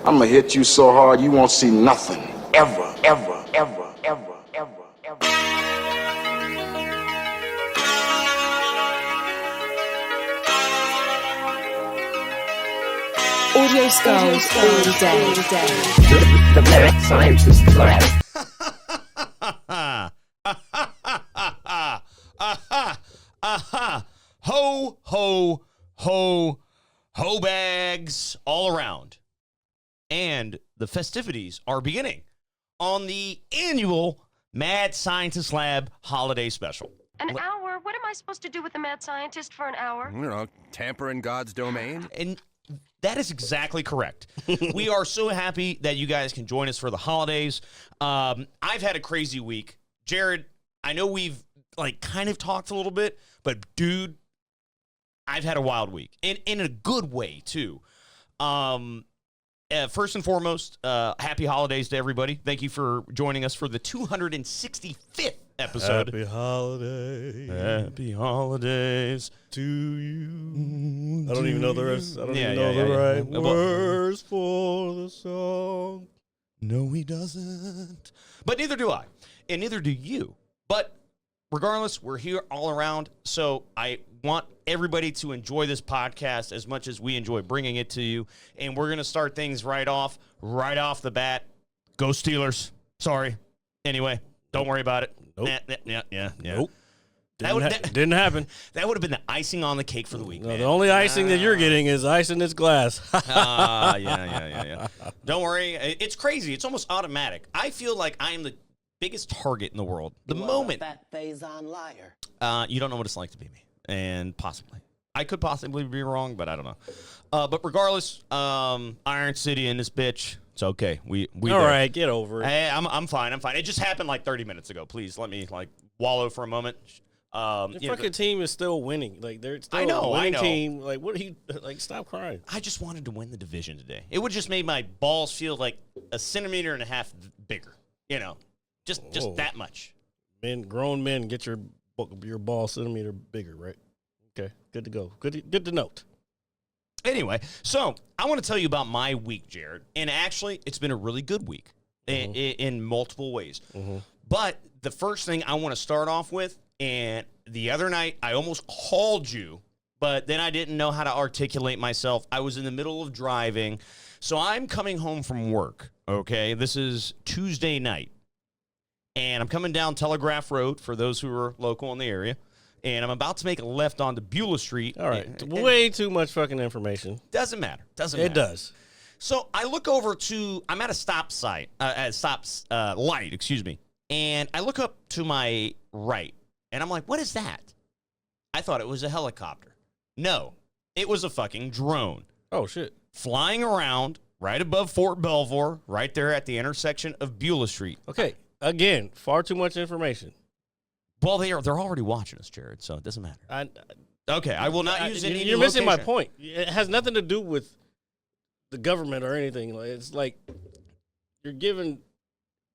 I'm gonna hit you so hard you won't see nothing. Ever, ever, ever, ever, ever, ever. Audio skulls all day. The Mad Scientist Lab. Ho, ho, ho, ho bags all around. And the festivities are beginning on the annual Mad Scientist Lab holiday special. An hour? What am I supposed to do with the mad scientist for an hour? You know, tamper in God's domain. And that is exactly correct. We are so happy that you guys can join us for the holidays. I've had a crazy week. Jared, I know we've kind of talked a little bit, but dude, I've had a wild week. And in a good way, too. First and foremost, happy holidays to everybody. Thank you for joining us for the 265th episode. Happy holidays. Happy holidays to you. I don't even know the rest. I don't even know the right yeah. words for the song. No, he doesn't. But neither do I. And neither do you. But regardless, we're here all around. So I want everybody to enjoy this podcast as much as we enjoy bringing it to you. And we're going to start things right off the bat. Go Steelers. Sorry. Anyway, don't worry about it. Nope. Yeah. Nope. That Didn't happen. That would have been the icing on the cake for the week. No, man. the only icing that you're getting is ice in this glass. Yeah. Don't worry. It's crazy. It's almost automatic. I feel like I am the biggest target in the world. The moment. Fat Faison liar. You don't know what it's like to be me. And possibly. I could possibly be wrong, but I don't know. But regardless, Iron City in this bitch. It's okay. We All right, get over it. Hey, I'm fine. It just happened 30 minutes ago. Please let me wallow for a moment. The fucking team is still winning. They're still I know, a winning I know. team. What are you stop crying. I just wanted to win the division today. It would just made my balls feel like a centimeter and a half bigger. Just Whoa. that much. Grown men, get your ball centimeter bigger, right? Okay, good to go. Good to note. Anyway, so I want to tell you about my week, Jared. And actually, it's been a really good week in multiple ways. Mm-hmm. But the first thing I want to start off with, and the other night I almost called you, but then I didn't know how to articulate myself. I was in the middle of driving. So I'm coming home from work, okay? This is Tuesday night. And I'm coming down Telegraph Road, for those who are local in the area. And I'm about to make a left onto Beulah Street. All right, way too much fucking information. Doesn't matter. It does. So I look over I'm at a stop light, excuse me. And I look up to my right, and I'm like, what is that? I thought it was a helicopter. No, it was a fucking drone. Oh, shit. Flying around right above Fort Belvoir, right there at the intersection of Beulah Street. Okay, again, far too much information. Well, they're already watching us, Jared, so it doesn't matter. Okay, I will not use any You're missing my location. point. It has nothing to do with the government or anything. It's like you're giving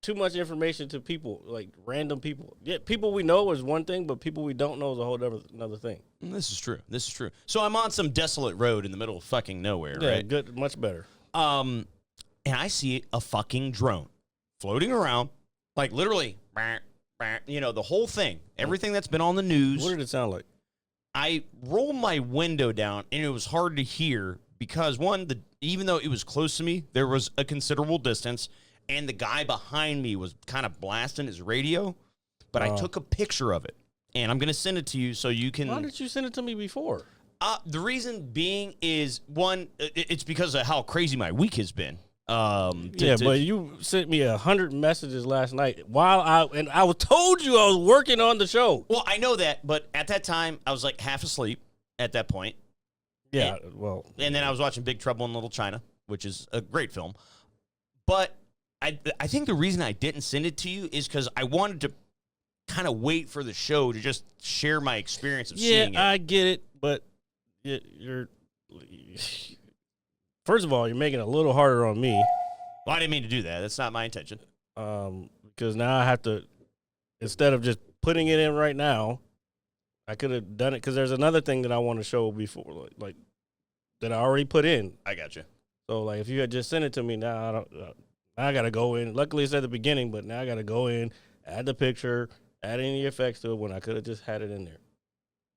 too much information to people, random people. Yeah, people we know is one thing, but people we don't know is a whole another thing. This is true. So I'm on some desolate road in the middle of fucking nowhere, Yeah, right? good, much better. And I see a fucking drone floating around, literally, the whole thing, everything that's been on the news. What did it sound like? I rolled my window down, and it was hard to hear because, even though it was close to me, there was a considerable distance, and the guy behind me was kind of blasting his radio, but I took a picture of it, and I'm going to send it to you so you can... Why did you send it to me before? The reason being is, one, it's because of how crazy my week has been. But you sent me 100 messages last night I told you I was working on the show. Well, I know that, but at that time I was half asleep at that point. Yeah, and then I was watching Big Trouble in Little China, which is a great film. But I think the reason I didn't send it to you is because I wanted to kind of wait for the show to just share my experience of seeing it. Yeah, I get it, but you're. First of all, you're making it a little harder on me. Well, I didn't mean to do that. That's not my intention. Because now I have to, instead of just putting it in right now, I could have done it because there's another thing that I want to show before, that I already put in. I got you. So like, if you had just sent it to me, now I don't. Now I gotta go in. Luckily, it's at the beginning, but now I gotta go in, add the picture, add any effects to it when I could have just had it in there.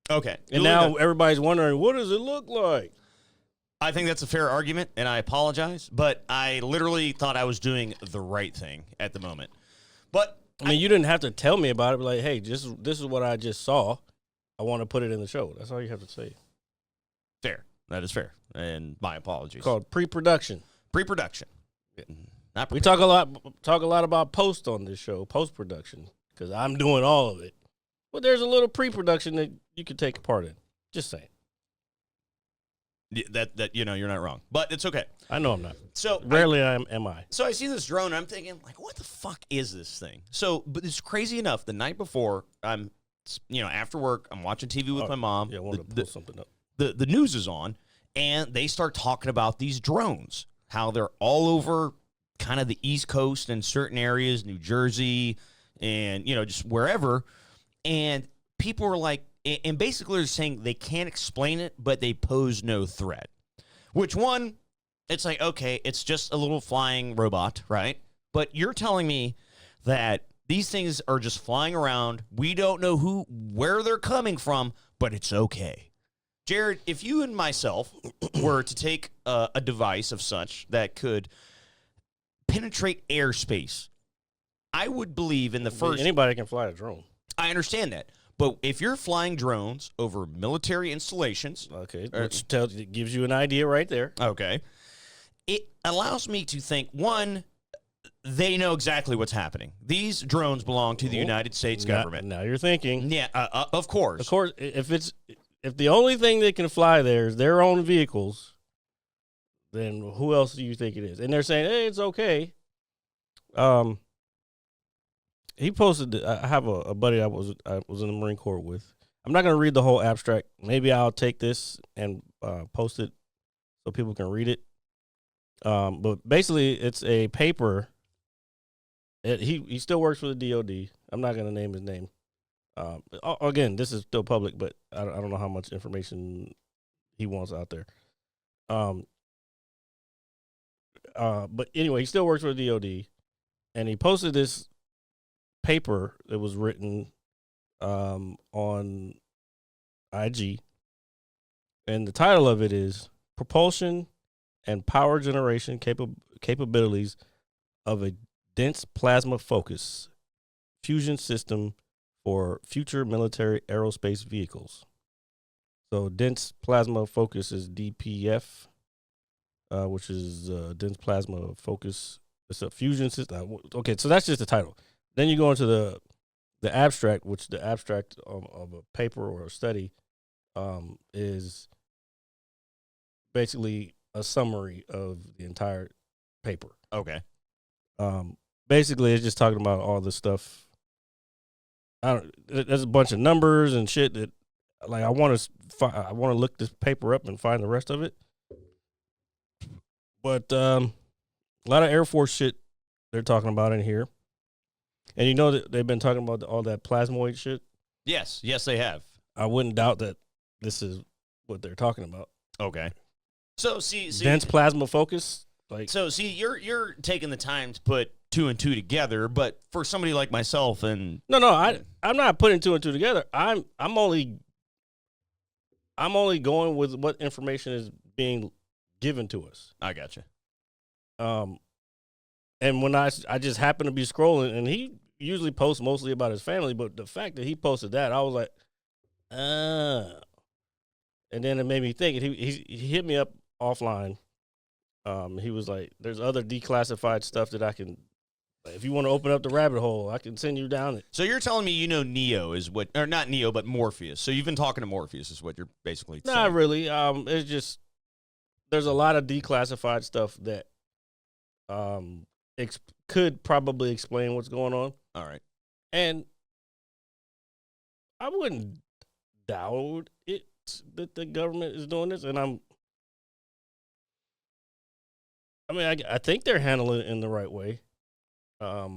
Okay. And now everybody's wondering, what does it look like? I think that's a fair argument, and I apologize, but I literally thought I was doing the right thing at the moment. But I mean, you didn't have to tell me about it. But like, hey, this is what I just saw. I want to put it in the show. That's all you have to say. fair. That is fair. And my apologies. It's called pre-production. Pre-production. Not We talk a lot about post on this show, post-production, because I'm doing all of it. But there's a little pre-production that you could take a part in. Just saying. That you're not wrong, but it's okay. I know I'm not. So rarely am I. So I see this drone, and I'm thinking, like, what the fuck is this thing? So, but it's crazy enough. The night before, I'm, after work, I'm watching TV with my mom. Yeah, I wanted to pull something up. The news is on, and they start talking about these drones, how they're all over kind of the East Coast and certain areas, New Jersey, and just wherever, and people were like. And basically they're saying they can't explain it, but they pose no threat. Which one, it's like, okay, it's just a little flying robot, right? But you're telling me that these things are just flying around. We don't know where they're coming from, but it's okay. Jared, if you and myself were to take a device of such that could penetrate airspace, I would believe in the first... Anybody can fly a drone. I understand that. But if you're flying drones over military installations... Okay, which it gives you an idea right there. Okay. It allows me to think, one, they know exactly what's happening. These drones belong to the United States government. Now you're thinking. Yeah, of course. Of course, if the only thing that can fly there is their own vehicles, then who else do you think it is? And they're saying, hey, it's okay. He posted. I have a buddy I was in the Marine Corps with. I'm not going to read the whole abstract. Maybe I'll take this and post it so people can read it. But basically, it's a paper. He still works for the DOD. I'm not going to name his name. Again, this is still public, but I don't know how much information he wants out there. But anyway, he still works for the DOD, and he posted this paper that was written on IG, and the title of it is Propulsion and Power Generation Capabilities of a Dense Plasma Focus Fusion System for Future Military Aerospace Vehicles. So dense plasma focus is DPF, which is dense plasma focus. It's a fusion system. Okay, so that's just the title. Then you go into the abstract, which the abstract of a paper or a study is basically a summary of the entire paper. Okay. Basically, it's just talking about all this stuff. There's a bunch of numbers and shit that, like, I want to look this paper up and find the rest of it. But a lot of Air Force shit they're talking about in here. And you know that they've been talking about all that plasmoid shit? Yes, they have. I wouldn't doubt that this is what they're talking about. Okay. So see dense plasma focus? You're taking the time to put two and two together, but for somebody like myself and I'm not putting two and two together. I'm only going with what information is being given to us. I gotcha. And when I just happened to be scrolling, and he usually posts mostly about his family, but the fact that he posted that, I was like, and then it made me think. He hit me up offline. He was like, "There's other declassified stuff that I can. If you want to open up the rabbit hole, I can send you down it." So you're telling me Neo is what, or not Neo, but Morpheus. So you've been talking to Morpheus, is what you're basically saying. Not really. It's just there's a lot of declassified stuff that could probably explain what's going on. All right. And I wouldn't doubt it that the government is doing this. And I think they're handling it in the right way. I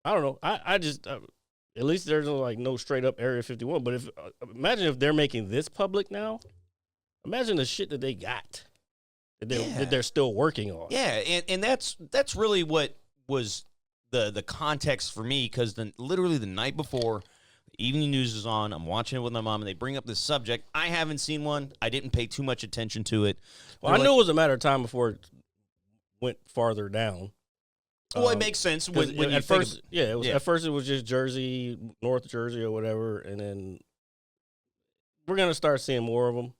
don't know. I just, at least there's no straight up Area 51. But imagine if they're making this public now. Imagine the shit that they got that Yeah. they're still working on. Yeah, and that's really what was the context for me, because literally the night before, the evening news is on. I'm watching it with my mom, and they bring up this subject. I haven't seen one. I didn't pay too much attention to it. Well, I knew it was a matter of time before it went farther down. Well, it makes sense when you at think first, yeah, it was, at first it was just Jersey, North Jersey or whatever, and then we're gonna start seeing more of them.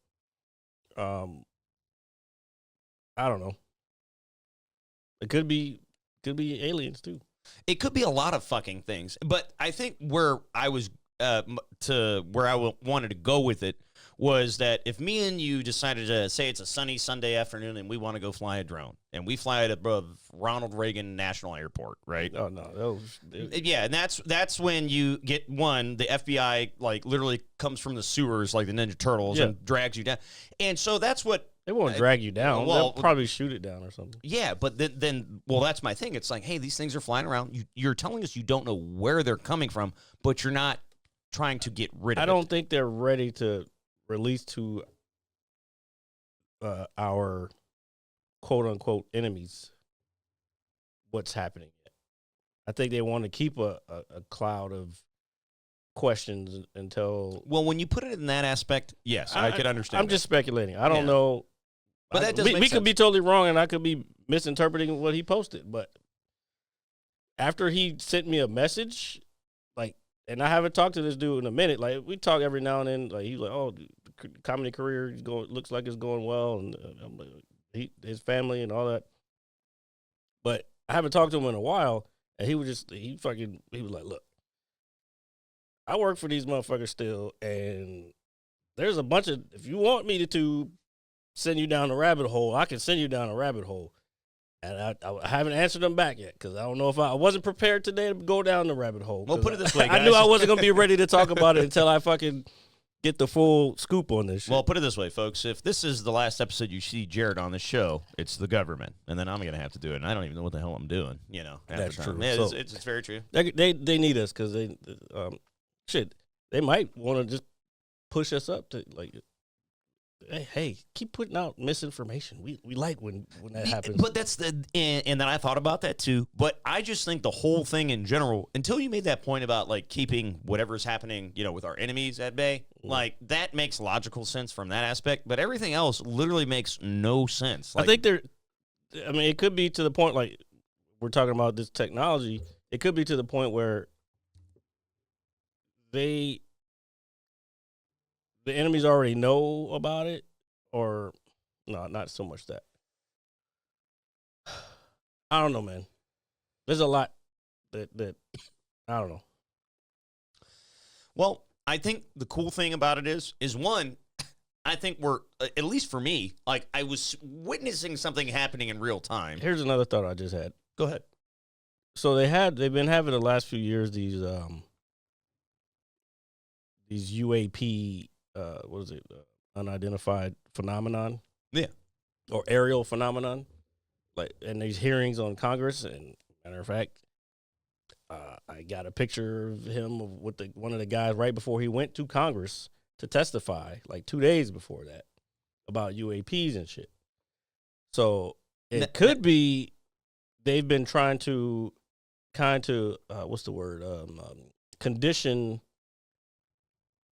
I don't know. It could be aliens too. it could be a lot of fucking things. But I think where I was wanted to go with it was that if me and you decided to say it's a sunny Sunday afternoon and we want to go fly a drone, and we fly it above Ronald Reagan National Airport, right? Oh no, Yeah, and that's when you get the FBI like literally comes from the sewers like the Ninja Turtles and drags you down, and so that's what. they won't drag you down. well, They'll probably shoot it down or something. Yeah, but then that's my thing. It's like, hey, these things are flying around. You're telling us you don't know where they're coming from, but you're not trying to get rid of it. I don't think they're ready to release to our quote unquote enemies what's happening yet. I think they want to keep a cloud of questions until. Well, when you put it in that aspect, yes, I could understand. I'm just speculating. I don't Yeah. know. But that does we make could be sense. totally wrong, and I could be misinterpreting what he posted. But after he sent me a message, like, and I haven't talked to this dude in a minute. Like, we talk every now and then. Like, he's like, "Oh, the comedy career is looks like it's going well," and I'm like, his family and all that. But I haven't talked to him in a while, and he was like, "Look, I work for these motherfuckers still, and there's a bunch of, if you want me to send you down a rabbit hole, I can send you down a rabbit hole." And I haven't answered them back yet because I don't know if I wasn't prepared today to go down the rabbit hole. Well, put it this way, I knew guys. I wasn't going to be ready to talk about it until I fucking get the full scoop on this shit. Well, put it this way, folks. If this is the last episode you see Jared on the show, it's the government, and then I'm going to have to do it, and I don't even know what the hell I'm doing. You know, half That's the time. true. Yeah, So- it's very true. they need us because they might want to just push us up to like, hey, keep putting out misinformation. We like when that happens. But that's and then I thought about that too. But I just think the whole thing in general, until you made that point about like keeping whatever's happening, with our enemies at bay, like that makes logical sense from that aspect. But everything else literally makes no sense. Like, I think it could be to the point, like, we're talking about this technology. It could be to the point where the enemies already know about it, or no, not so much that. I don't know, man. There's a lot that I don't know. Well, I think the cool thing about it is one, I think we're, at least for me, like I was witnessing something happening in real time. Here's another thought I just had. Go ahead. So they've been having the last few years these UAP what is it, unidentified phenomenon, or aerial phenomenon, like, and these hearings on Congress. And matter of fact, I got a picture of him with one of the guys right before he went to Congress to testify, like 2 days before that, about UAPs and shit. So it could be they've been trying to condition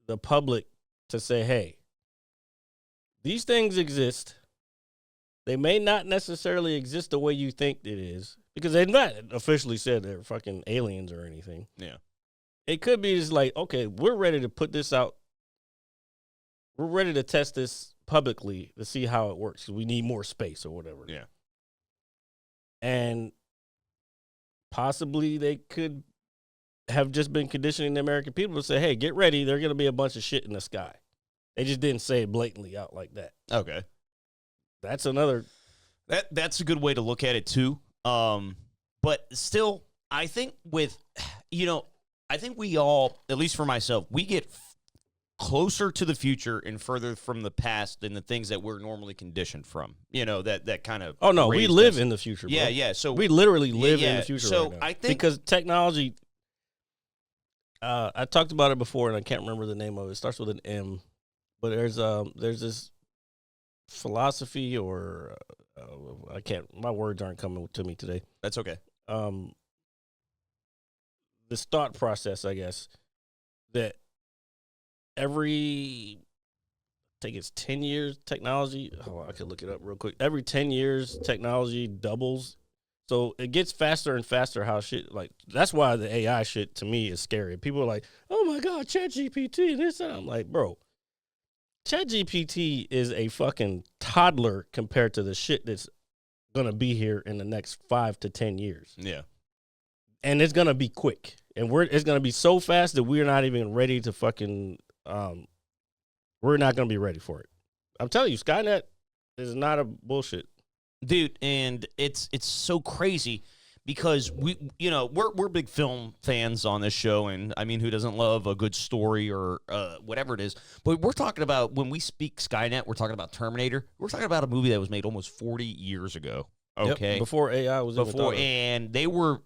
the public to say, hey, these things exist. They may not necessarily exist the way you think it is, because they've not officially said they're fucking aliens or anything. Yeah. It could be just like, okay, we're ready to put this out. We're ready to test this publicly to see how it works, 'cause we need more space or whatever. Yeah. And possibly they could have just been conditioning the American people to say, hey, get ready. There's going to be a bunch of shit in the sky. They just didn't say it blatantly out like that. Okay. That's another. That's a good way to look at it too. But still, I think I think we all, at least for myself, we get closer to the future and further from the past than the things that we're normally conditioned from. That kind of. Oh, no, we raised live us. in the future, bro. Yeah, yeah. So we literally live in yeah, the future so right now. I think- because technology, I talked about it before, and I can't remember the name of it. It starts with an M, but there's this philosophy or I can't. My words aren't coming to me today. That's okay. This thought process, I guess, that every, I think it's 10 years technology. Oh, I could look it up real quick. Every 10 years technology doubles. So it gets faster and faster how shit, like, that's why the AI shit to me is scary. People are like, oh my God, ChatGPT, this, and I'm like, bro, ChatGPT is a fucking toddler compared to the shit that's going to be here in the next 5 to 10 years. Yeah. And it's gonna be quick, and it's gonna be so fast that we're not even ready to fucking. We're not gonna be ready for it. I'm telling you, Skynet is not a bullshit, dude. And it's so crazy because we're big film fans on this show, and I mean, who doesn't love a good story or whatever it is? But we're talking about, when we speak Skynet, we're talking about Terminator. We're talking about a movie that was made almost 40 years ago. Okay, yep, before AI was even thought of. And they were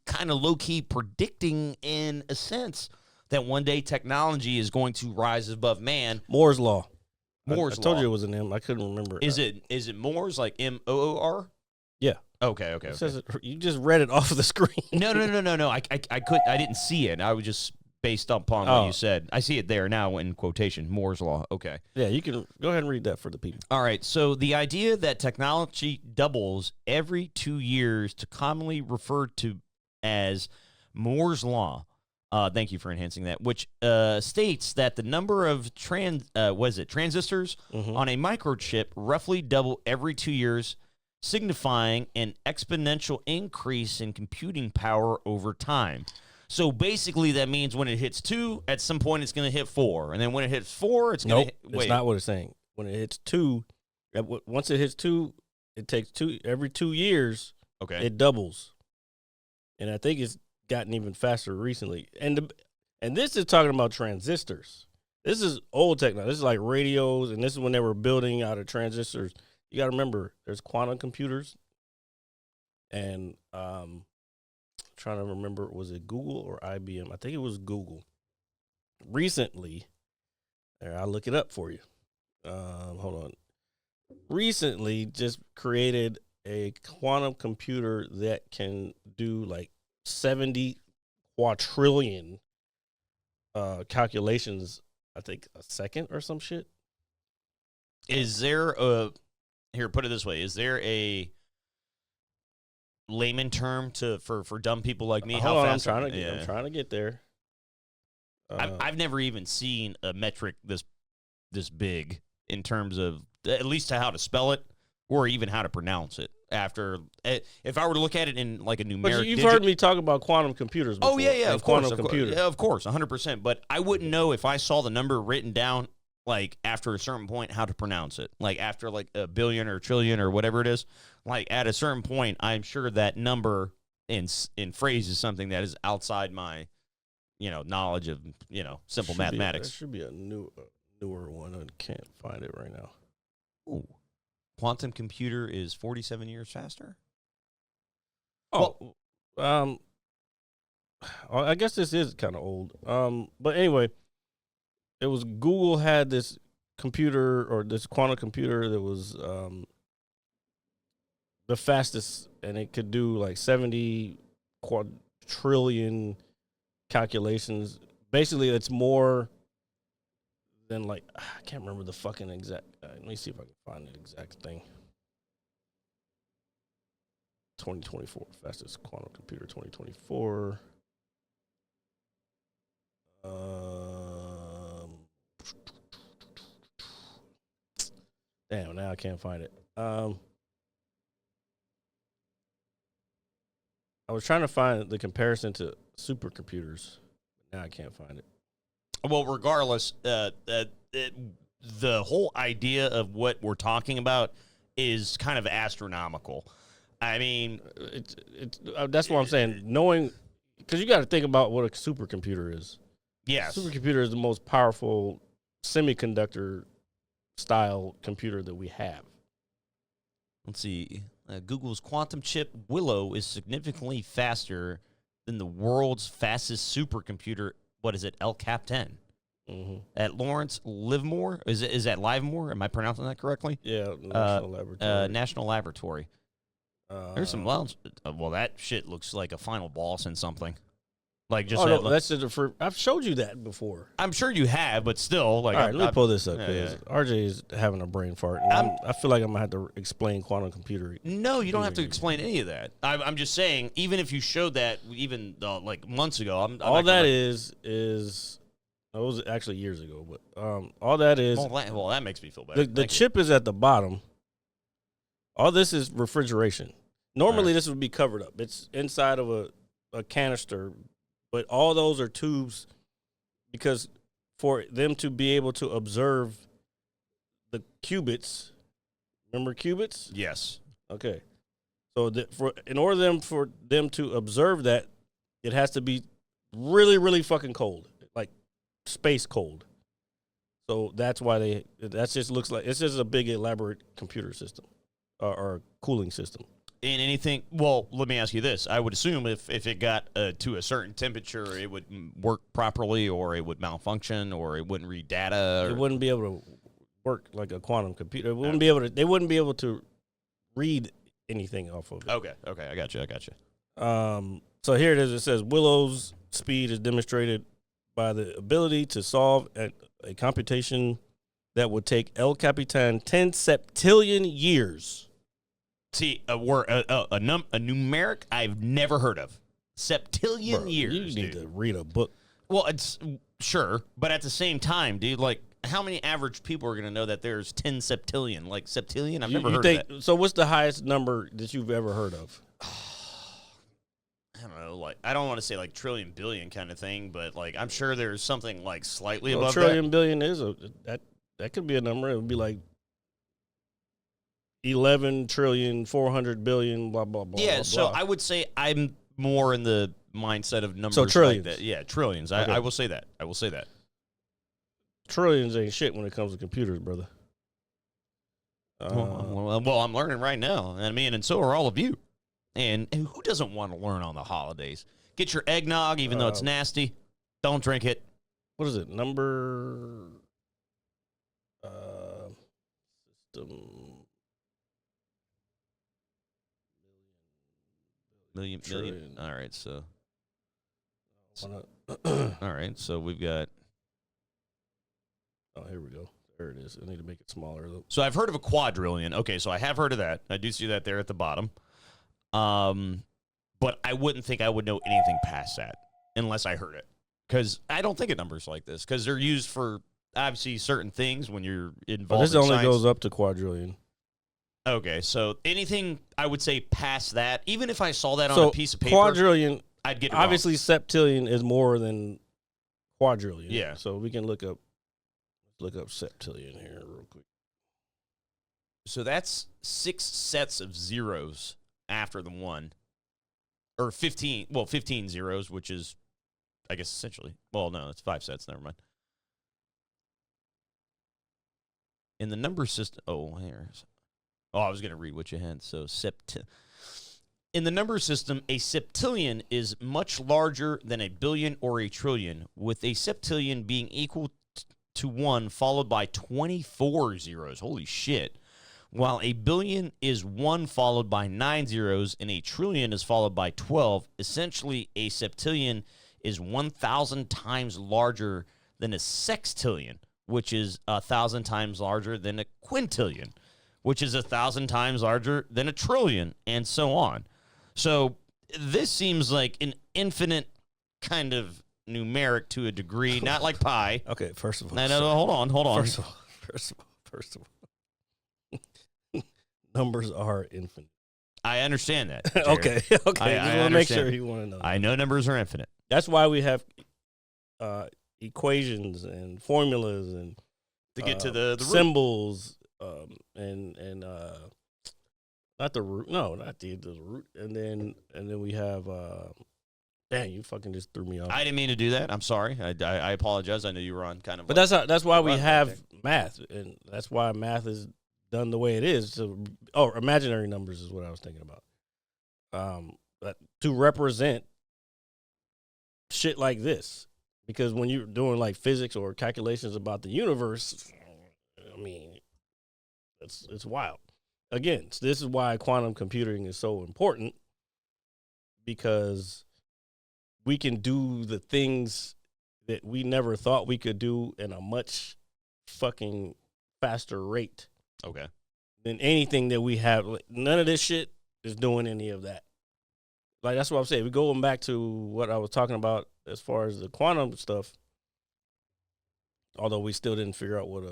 kind of low-key predicting, in a sense, that one day technology is going to rise above man. Moore's Law. I told Law. you it was an M. I couldn't remember. Is it Moore's, like Moor? Yeah. Okay. It says it, you just read it off of the screen. No. I didn't see it. I was just based upon what you said. I see it there now in quotation. Moore's Law. Okay. Yeah, you can go ahead and read that for the people. All right. So the idea that technology doubles every 2 years, to commonly referred to as Moore's Law. Thank you for enhancing that. Which states that the number of transistors on a microchip roughly double every 2 years, signifying an exponential increase in computing power over time. So basically, that means when it hits 2, at some point it's going to hit 4, and then when it hits 4, it's going to hit. That's not what it's saying. When it hits 2, once it hits 2, it takes every 2 years. Okay, it doubles. And I think it's gotten even faster recently. And this is talking about transistors. This is old technology. This is like radios, and this is when they were building out of transistors. You got to remember, there's quantum computers. And trying to remember, was it Google or IBM? I think it was Google. Recently, I'll look it up for you. Hold on. Recently, just created a quantum computer that can do like 70 quadrillion calculations, I think, a second or some shit. Is there here, put it this way, is there a layman term for dumb people like me? How fast? I'm trying to get there. I've never even seen a metric this big in terms of at least to how to spell it or even how to pronounce it. After, if I were to look at it in like a numeric, but you've heard me talk about quantum computers before. Oh yeah, of course, quantum computers. Yeah, of course, 100%. But I wouldn't know if I saw the number written down, like after a certain point, how to pronounce it. Like after like a billion or trillion or whatever it is. Like at a certain point, I'm sure that number in phrase is something that is outside my, knowledge of simple mathematics. There should be a newer one. I can't find it right now. Ooh. Quantum computer is 47 years faster? Oh, well, I guess this is kind of old. But anyway, it was Google had this computer or this quantum computer that was the fastest, and it could do like 70 quadrillion calculations. Basically, it's more than like, I can't remember the fucking exact. Let me see if I can find the exact thing. 2024, fastest quantum computer, 2024. Damn, now I can't find it. I was trying to find the comparison to supercomputers. Now I can't find it. Well, regardless, the whole idea of what we're talking about is kind of astronomical. I mean, that's what I'm saying. Knowing, because you got to think about what a supercomputer is. Yes, supercomputer is the most powerful semiconductor style computer that we have. Let's see. Google's quantum chip Willow is significantly faster than the world's fastest supercomputer. What is it? El Cap 10. at Lawrence Livermore. Is that Livermore? Am I pronouncing that correctly? Yeah, National Laboratory. National Laboratory. There's some well, that shit looks like a final boss in something. Like just that's just I've showed you that before. I'm sure you have, but still, like, all right, let me pull this up because yeah. RJ is having a brain fart. And I feel like I'm gonna have to explain quantum computer. No, you don't have to explain any of that. I'm just saying, even if you showed that, even like months ago, all that is it was actually years ago, but all that is. Well, that makes me feel better. The chip is at the bottom. All this is refrigeration. Normally, this would be covered up. It's inside of a canister. But all those are tubes because for them to be able to observe the qubits, remember qubits? Yes. Okay. So in order for them to observe that, it has to be really, really fucking cold, like space cold. So that's why that just looks like it's just a big elaborate computer system or cooling system. In anything, well, let me ask you this. I would assume if it got to a certain temperature, it would work properly, or it would malfunction, or it wouldn't read data. It wouldn't be able to work like a quantum computer. It wouldn't be able to. They wouldn't be able to read anything off of it. Okay, I got you. So here it is. It says Willow's speed is demonstrated by the ability to solve a computation that would take El Capitan 10 septillion years. See, a numeric I've never heard of. Septillion years. You need to read a book. Well, it's sure, but at the same time, dude, like, how many average people are going to know that there's 10 septillion? Like, septillion? I've never heard of that. So what's the highest number that you've ever heard of? I don't know, like, I don't want to say like trillion billion kind of thing, but like, I'm sure there's something like slightly above trillion that. Billion is that could be a number. It would be like 11 trillion, 400 billion, blah, blah, blah. Yeah, blah, so blah. I would say I'm more in the mindset of numbers. So trillions. Like that. Yeah, trillions. Okay. I will say that. Trillions ain't shit when it comes to computers, brother. Well, I'm learning right now. I mean, and so are all of you. And who doesn't want to learn on the holidays? Get your eggnog, even though it's nasty. Don't drink it. What is it? Number system. Million. All right, so. All right, so we've got. Oh, here we go. There it is. I need to make it smaller, though. So I've heard of a quadrillion. Okay, so I have heard of that. I do see that there at the bottom. But I wouldn't think I would know anything past that unless I heard it. Because I don't think of numbers like this. Because they're used for, obviously, certain things when you're involved This in only science. goes up to quadrillion. Okay, so anything I would say past that, even if I saw that on a piece of paper, quadrillion, I'd get it obviously wrong. septillion is more than quadrillion. Yeah. So we can look up septillion here real quick. So that's 6 sets of zeros after the one. Or 15 zeros, which is, I guess, essentially. Well, no, it's 5 sets. Never mind. In the number system. Oh, here's. Oh, I was going to read what you had. So, in the number system, a septillion is much larger than a billion or a trillion, with a septillion being equal to 1, followed by 24 zeros. Holy shit. While a billion is 1 followed by 9 zeros, and a trillion is followed by 12, essentially a septillion is 1,000 times larger than a sextillion, which is 1,000 times larger than a quintillion, which is 1,000 times larger than a trillion, and so on. So this seems like an infinite kind of numeric to a degree, not like pi. Okay, first of all. No, hold on. First of all. Numbers are infinite. I understand that. Jared. Okay. I Just want to make sure you want to know. I know numbers are infinite. That's why we have equations and formulas and To get to the root. symbols and not the root. No, not the root. And then we have. Damn, you fucking just threw me off. I didn't mean to do that. I'm sorry. I apologize. I know you were on kind of. But that's why we have math, and that's why math is done the way it is. Imaginary numbers is what I was thinking about. To represent shit like this, Because when you're doing like physics or calculations about the universe, I mean, it's wild. Again, this is why quantum computing is so important, because we can do the things that we never thought we could do in a much fucking faster rate. Okay. Than anything that we have. Like, none of this shit is doing any of that. Like, that's what I'm saying. We're going back to what I was talking about as far as the quantum stuff. Although we still didn't figure out what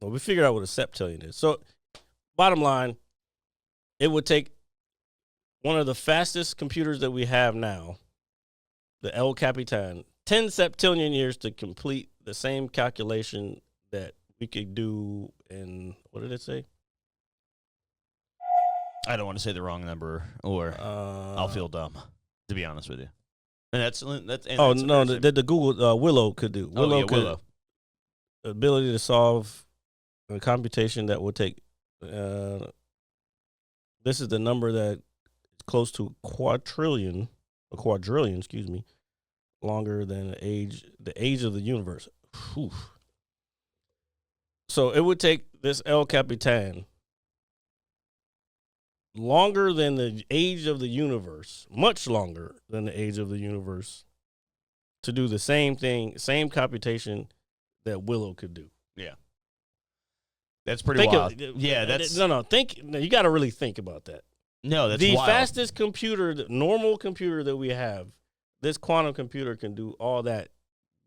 we figured out what a septillion is. So, bottom line, it would take one of the fastest computers that we have now, the El Capitan, 10 septillion years to complete the same calculation that we could do in, what did it say? I don't want to say the wrong number, or I'll feel dumb, to be honest with you. And that's the Google Willow could do. Willow. Ability to solve a computation that would take. This is the number that is close to a quadrillion, excuse me, longer than the age of the universe. Whew. So it would take this El Capitan longer than the age of the universe, much longer than the age of the universe, to do the same thing, same computation that Willow could do. Yeah. That's pretty wild. Yeah, that's... No, you got to really think about that. No, that's the wild. fastest computer, the normal computer that we have, this quantum computer can do all that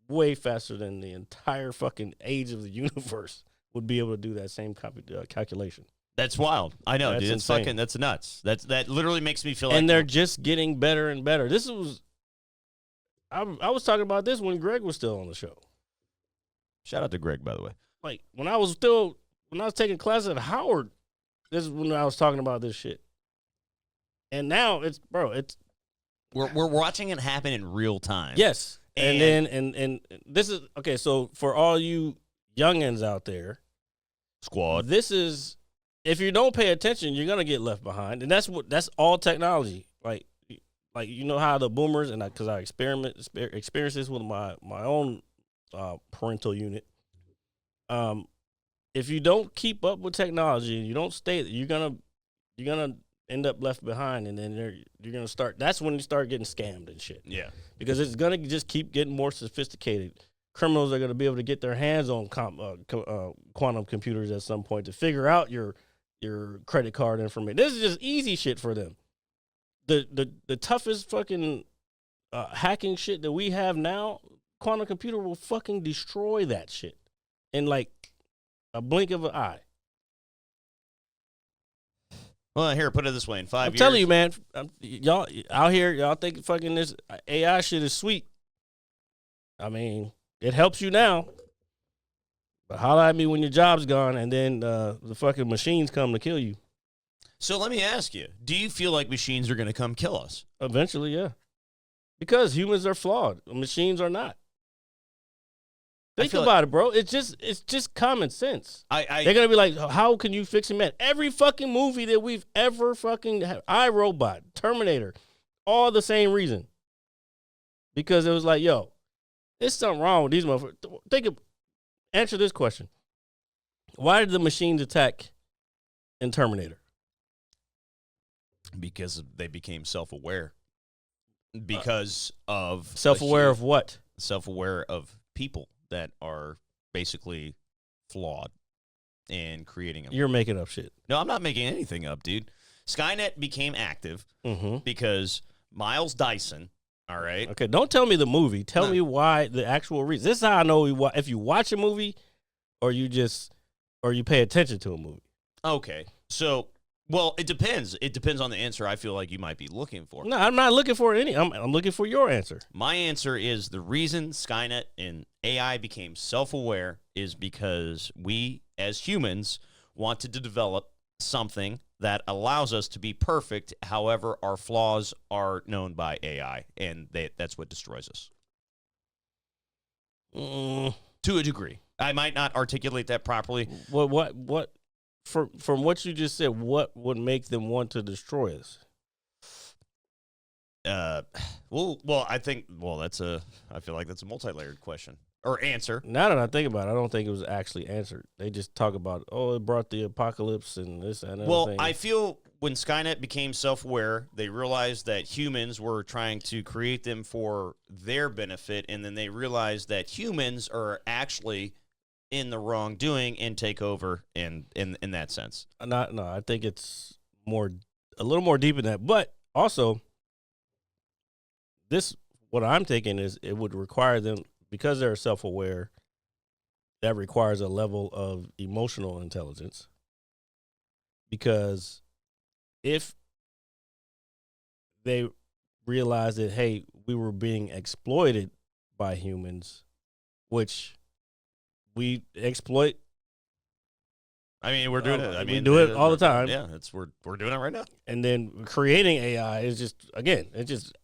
way faster than the entire fucking age of the universe would be able to do that same calculation. That's wild. I know, That's dude. It's insane. fucking, that's nuts. That literally makes me feel like... And they're just getting better and better. I was talking about this when Greg was still on the show. Shout out to Greg, by the way. Like, when I was taking classes at Howard, this is when I was talking about this shit. And now We're watching it happen in real time. yes. And then this is, okay, so for all you youngins out there, Squad. this is, if you don't pay attention, you're gonna get left behind, and that's all technology. Like you know how the boomers, and because I experienced this with my own parental unit. If you don't keep up with technology, you don't stay, you're gonna end up left behind, and then you're gonna start. That's when you start getting scammed and shit. Yeah. Because it's gonna just keep getting more sophisticated. Criminals are gonna be able to get their hands on quantum computers at some point to figure out your credit card information. This is just easy shit for them. The toughest fucking hacking shit that we have now, quantum computer will fucking destroy that shit in like a blink of an eye. Well, here, put it this way: in 5 years, I'm telling you, man, y'all out here, y'all think fucking this AI shit is sweet. I mean, it helps you now, but holler at me when your job's gone, and then the fucking machines come to kill you. So let me ask you: do you feel like machines are going to come kill us Eventually? Yeah, because humans are flawed, machines are not. Think about it, bro. It's just common sense. They're gonna be like, how can you fix it, man? Every fucking movie that we've ever fucking had, iRobot, Terminator, all the same reason. Because it was like, yo, there's something wrong with these motherfuckers. Answer this question. Why did the machines attack in Terminator? because they became self-aware. Because of Self-aware of what? Self-aware of people that are basically flawed and creating them. You're making up shit. No, I'm not making anything up, dude. Skynet became active because Miles Dyson, all right? Okay, don't tell me the movie. Tell me why, the actual reason. This is how I know if you watch a movie or you pay attention to a movie. Okay. So, well, it depends. It depends on the answer I feel like you might be looking for. No, I'm not looking for any. I'm looking for your answer. My answer is the reason Skynet and AI became self-aware is because we, as humans, wanted to develop something that allows us to be perfect. However, our flaws are known by AI, and that's what destroys us. To a degree. I might not articulate that properly. What? From what you just said, what would make them want to destroy us? Well, I think. Well, I feel like that's a multi-layered question or answer. Now that I think about it, I don't think it was actually answered. They just talk about, it brought the apocalypse and this and that. Well, I feel when Skynet became self-aware, they realized that humans were trying to create them for their benefit, and then they realized that humans are actually in the wrongdoing and take over in that sense. No, I think it's a little more deep in that. But also, what I'm thinking is it would require them, because they're self-aware, that requires a level of emotional intelligence. Because if they realize that, hey, we were being exploited by humans, which we exploit. I mean, we're doing it. I mean, we do it all the time. Yeah, we're doing it right now. And then creating AI is just, again, it's just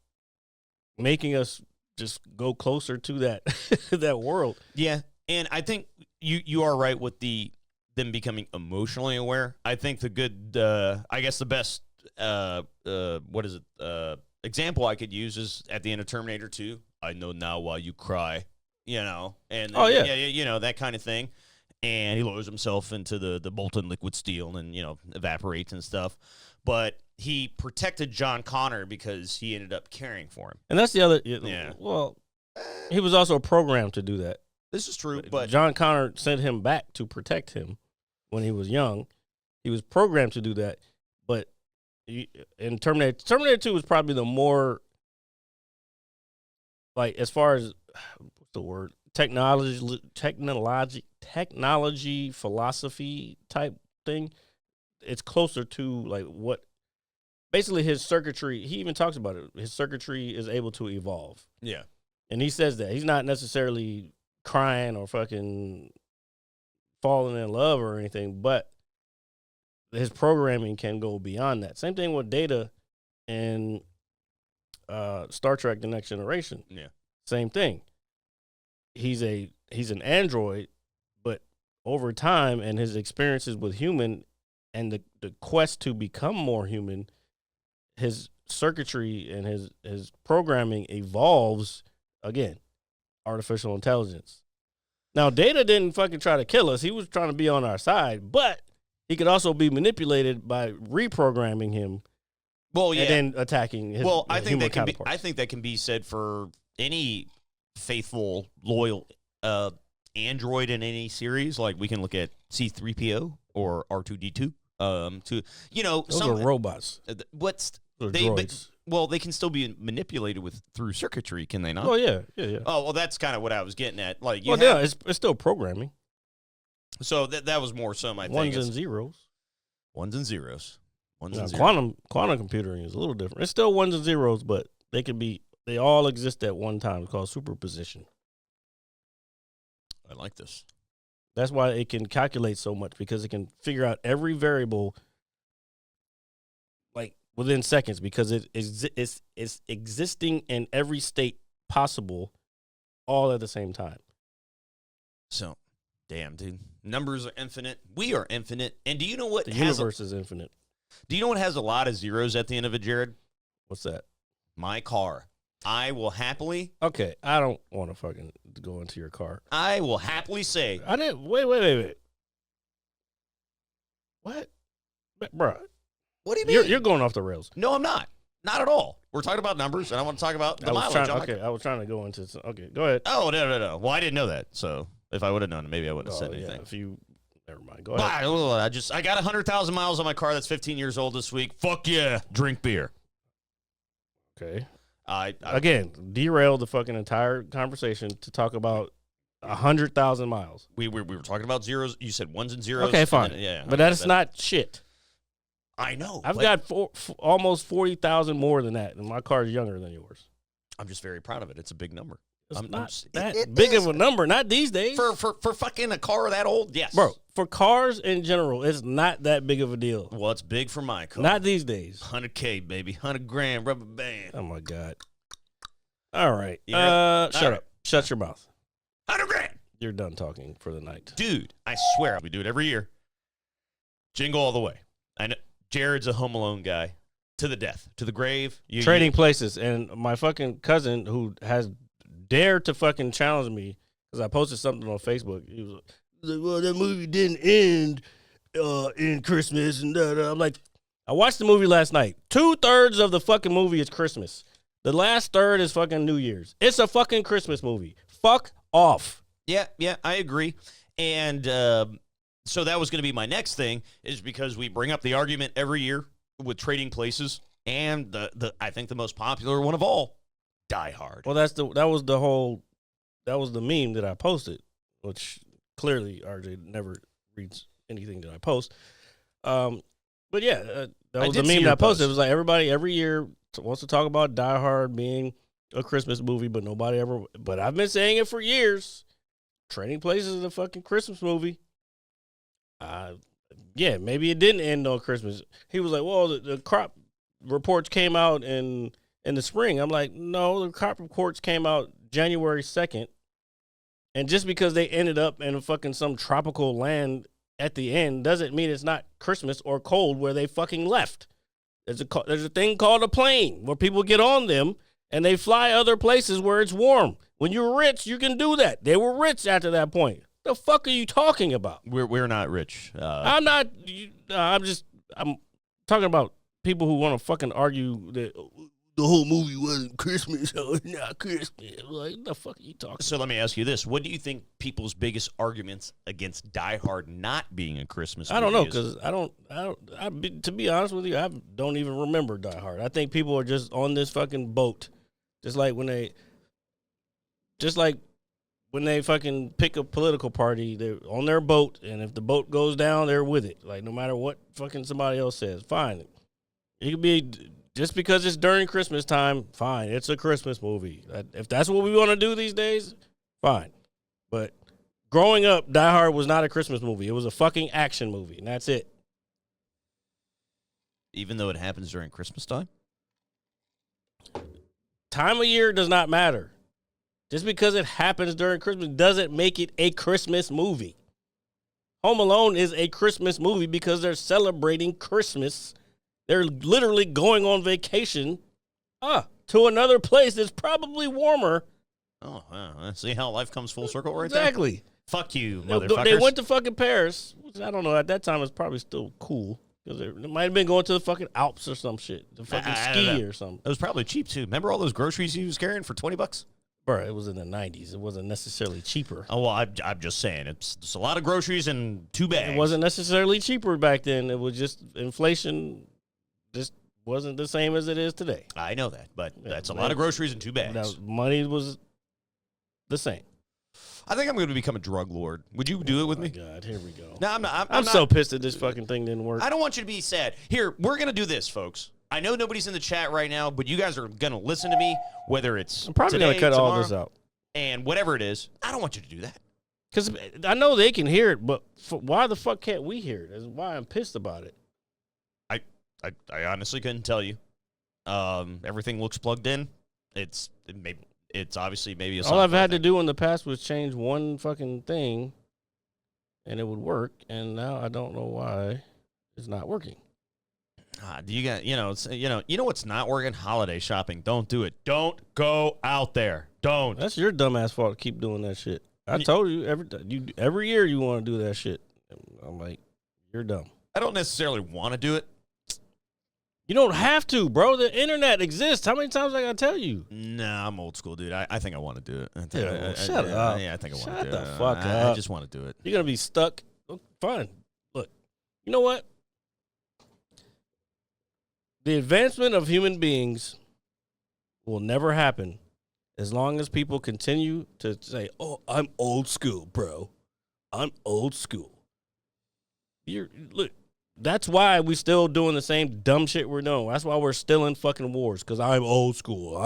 making us just go closer to that that world. Yeah, and I think you are right with them becoming emotionally aware. I think the good, I guess the best, example I could use is at the end of Terminator 2. I know now why you cry, and that kind of thing. And he lowers himself into the molten liquid steel and evaporates and stuff. But he protected John Connor because he ended up caring for him. And that's the other. Yeah. Well, he was also programmed to do that. This is true, but John Connor sent him back to protect him when he was young. He was programmed to do that. But in Terminator 2 was probably the more, like, as far as what's the word, technology philosophy type thing. It's closer to like what basically his circuitry. He even talks about it. His circuitry is able to evolve. Yeah, and he says that he's not necessarily crying or fucking falling in love or anything, but his programming can go beyond that. Same thing with Data in Star Trek: The Next Generation. Yeah, same thing. He's an android, but over time and his experiences with human and the quest to become more human, his circuitry and his programming evolves. Again, artificial intelligence. Now, Data didn't fucking try to kill us. He was trying to be on our side, but he could also be manipulated by reprogramming him. Well, yeah, and then attacking his. Well, I think human I think that can be said for any faithful, loyal android in any series. Like we can look at C-3PO or R2-D2. Those are robots. Those are droids. Well, they can still be manipulated through circuitry, can they not? Oh yeah. Oh well, that's kind of what I was getting at. Like, it's still programming. So that was more so my ones thing. And zeros. Ones and zeros. Quantum computing is a little different. It's still ones and zeros, but they all exist at one time. It's called superposition. I like this. That's why it can calculate so much, because it can figure out every variable like within seconds, because it's existing in every state possible all at the same time. So, damn, dude. Numbers are infinite. We are infinite. And do you know what the universe is infinite? Do you know what has a lot of zeros at the end of it, Jared? What's that? My car. I will happily. Okay, I don't want to fucking go into your car. I will happily say. I didn't. Wait. What? Bro. What do you mean? You're going off the rails. No, I'm not. Not at all. We're talking about numbers, and I want to talk about the mileage. I was trying to go into. Okay, go ahead. Oh, no. Well, I didn't know that. So if I would have known it, maybe I wouldn't have said anything. Never mind. Go ahead. I got 100,000 miles on my car that's 15 years old this week. Fuck yeah. Drink beer. Okay. I again, derailed the fucking entire conversation to talk about 100,000 miles. We were talking about zeros. You said ones and zeros. Okay, fine. Yeah. But that's not shit. I know. I've got almost 40,000 more than that, and my car is younger than yours. I'm just very proud of it. It's a big number. It's not that big of a number, not these days. For fucking a car that old, yes. Bro, for cars in general, it's not that big of a deal. Well, it's big for my car. Not these days. 100K, baby. 100 grand, rubber band. Oh, my God. All right. Shut up. Shut your mouth. 100 grand. You're done talking for the night. Dude, I swear, we do it every year. Jingle all the way. I know Jared's a Home Alone guy. To the death, to the grave. Trading places. And my fucking cousin who has dared to fucking challenge me because I posted something on Facebook. He was like, well, that movie didn't end in Christmas. And I'm like, I watched the movie last night. 2/3 of the fucking movie is Christmas. The last third is fucking New Year's. It's a fucking Christmas movie. Fuck off. Yeah, I agree. And so that was going to be my next thing, is because we bring up the argument every year with Trading Places, and the I think the most popular one of all, Die Hard. Well, that was the meme that I posted, which clearly RJ never reads anything that I post. But yeah, that was the meme that I posted. It was like everybody every year wants to talk about Die Hard being a Christmas movie, but nobody ever. But I've been saying it for years. Trading Places is a fucking Christmas movie. Yeah, maybe it didn't end on Christmas. He was like, well, the crop reports came out in the spring. I'm like, no, the crop reports came out January 2nd. And just because they ended up in fucking some tropical land at the end doesn't mean it's not Christmas or cold where they fucking left. There's a thing called a plane where people get on them and they fly other places where it's warm. When you're rich, you can do that. They were rich after that point. The fuck are you talking about? We're not rich. I'm not. I'm talking about people who want to fucking argue that the whole movie wasn't Christmas, so it's not Christmas. Like, the fuck are you talking? So let me ask you this: what do you think people's biggest arguments against Die Hard not being a Christmas movie? I don't know, because to be honest with you, I don't even remember Die Hard. I think people are just on this fucking boat, just like when they fucking pick a political party, they're on their boat, and if the boat goes down, they're with it. Like, no matter what fucking somebody else says, fine. It could be, just because it's during Christmas time, fine. It's a Christmas movie. If that's what we want to do these days, fine. But growing up, Die Hard was not a Christmas movie. It was a fucking action movie, and that's it. Even though it happens during Christmas time? Time of year does not matter. Just because it happens during Christmas doesn't make it a Christmas movie. Home Alone is a Christmas movie because they're celebrating Christmas. They're literally going on vacation to another place that's probably warmer. Oh, wow. See how life comes full circle right Exactly. there? Fuck you, motherfuckers. They went to fucking Paris, which I don't know. At that time, it was probably still cool. Because they might have been going to the fucking Alps or some shit. The fucking ski or something. It was probably cheap, too. Remember all those groceries he was carrying for $20? Bro, it was in the 90s. It wasn't necessarily cheaper. Oh, well, I'm just saying. It's a lot of groceries and 2 bags. It wasn't necessarily cheaper back then. It was just inflation just wasn't the same as it is today. I know that, but that's a lot of groceries and 2 bags. Now, money was the same. I think I'm going to become a drug lord. Would you do it with me? God, here we go. No, I'm not. I'm so pissed that this fucking thing didn't work. I don't want you to be sad. Here, we're going to do this, folks. I know nobody's in the chat right now, but you guys are going to listen to me, whether it's I'm probably going to cut all this out. And whatever it is, I don't want you to do that. Because I know they can hear it, but why the fuck can't we hear it? That's why I'm pissed about it. I honestly couldn't tell you. Everything looks plugged in. It's obviously maybe a all I've had to do in the past was change one fucking thing, and it would work. And now I don't know why it's not working. You got what's not working? Holiday shopping. Don't do it. Don't go out there. Don't. That's your dumbass fault to keep doing that shit. I told you every year you want to do that shit. I'm like, you're dumb. I don't necessarily want to do it. You don't have to, bro. The internet exists. How many times I gotta tell you? Nah, I'm old school, dude. I think I want to do it. Shut up. Yeah, I think I want to do it. Shut the fuck up. I just want to do it. You're gonna be stuck. Oh, fine. Look, you know what? The advancement of human beings will never happen as long as people continue to say, "Oh, I'm old school, bro. I'm old school." Look. That's why we still doing the same dumb shit we're doing. That's why we're still in fucking wars. Because I'm old school.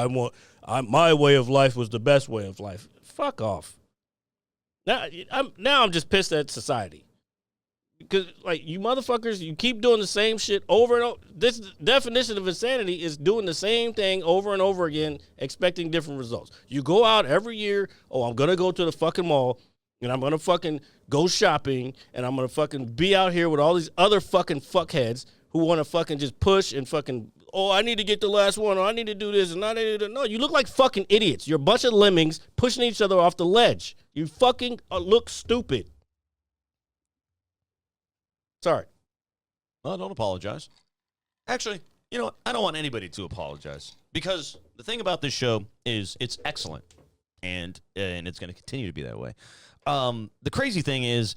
My way of life was the best way of life. Fuck off. Now I'm just pissed at society. Because like you motherfuckers, you keep doing the same shit over and over. This definition of insanity is doing the same thing over and over again, expecting different results. You go out every year. Oh, I'm gonna go to the fucking mall. And I'm going to fucking go shopping, and I'm going to fucking be out here with all these other fucking fuckheads who want to fucking just push and fucking oh, I need to get the last one, or I need to do this, and I need to do that. No, you look like fucking idiots. You're a bunch of lemmings pushing each other off the ledge. You fucking look stupid. Sorry. Well, don't apologize. Actually, you know what? I don't want anybody to apologize because the thing about this show is it's excellent, and it's going to continue to be that way. The crazy thing is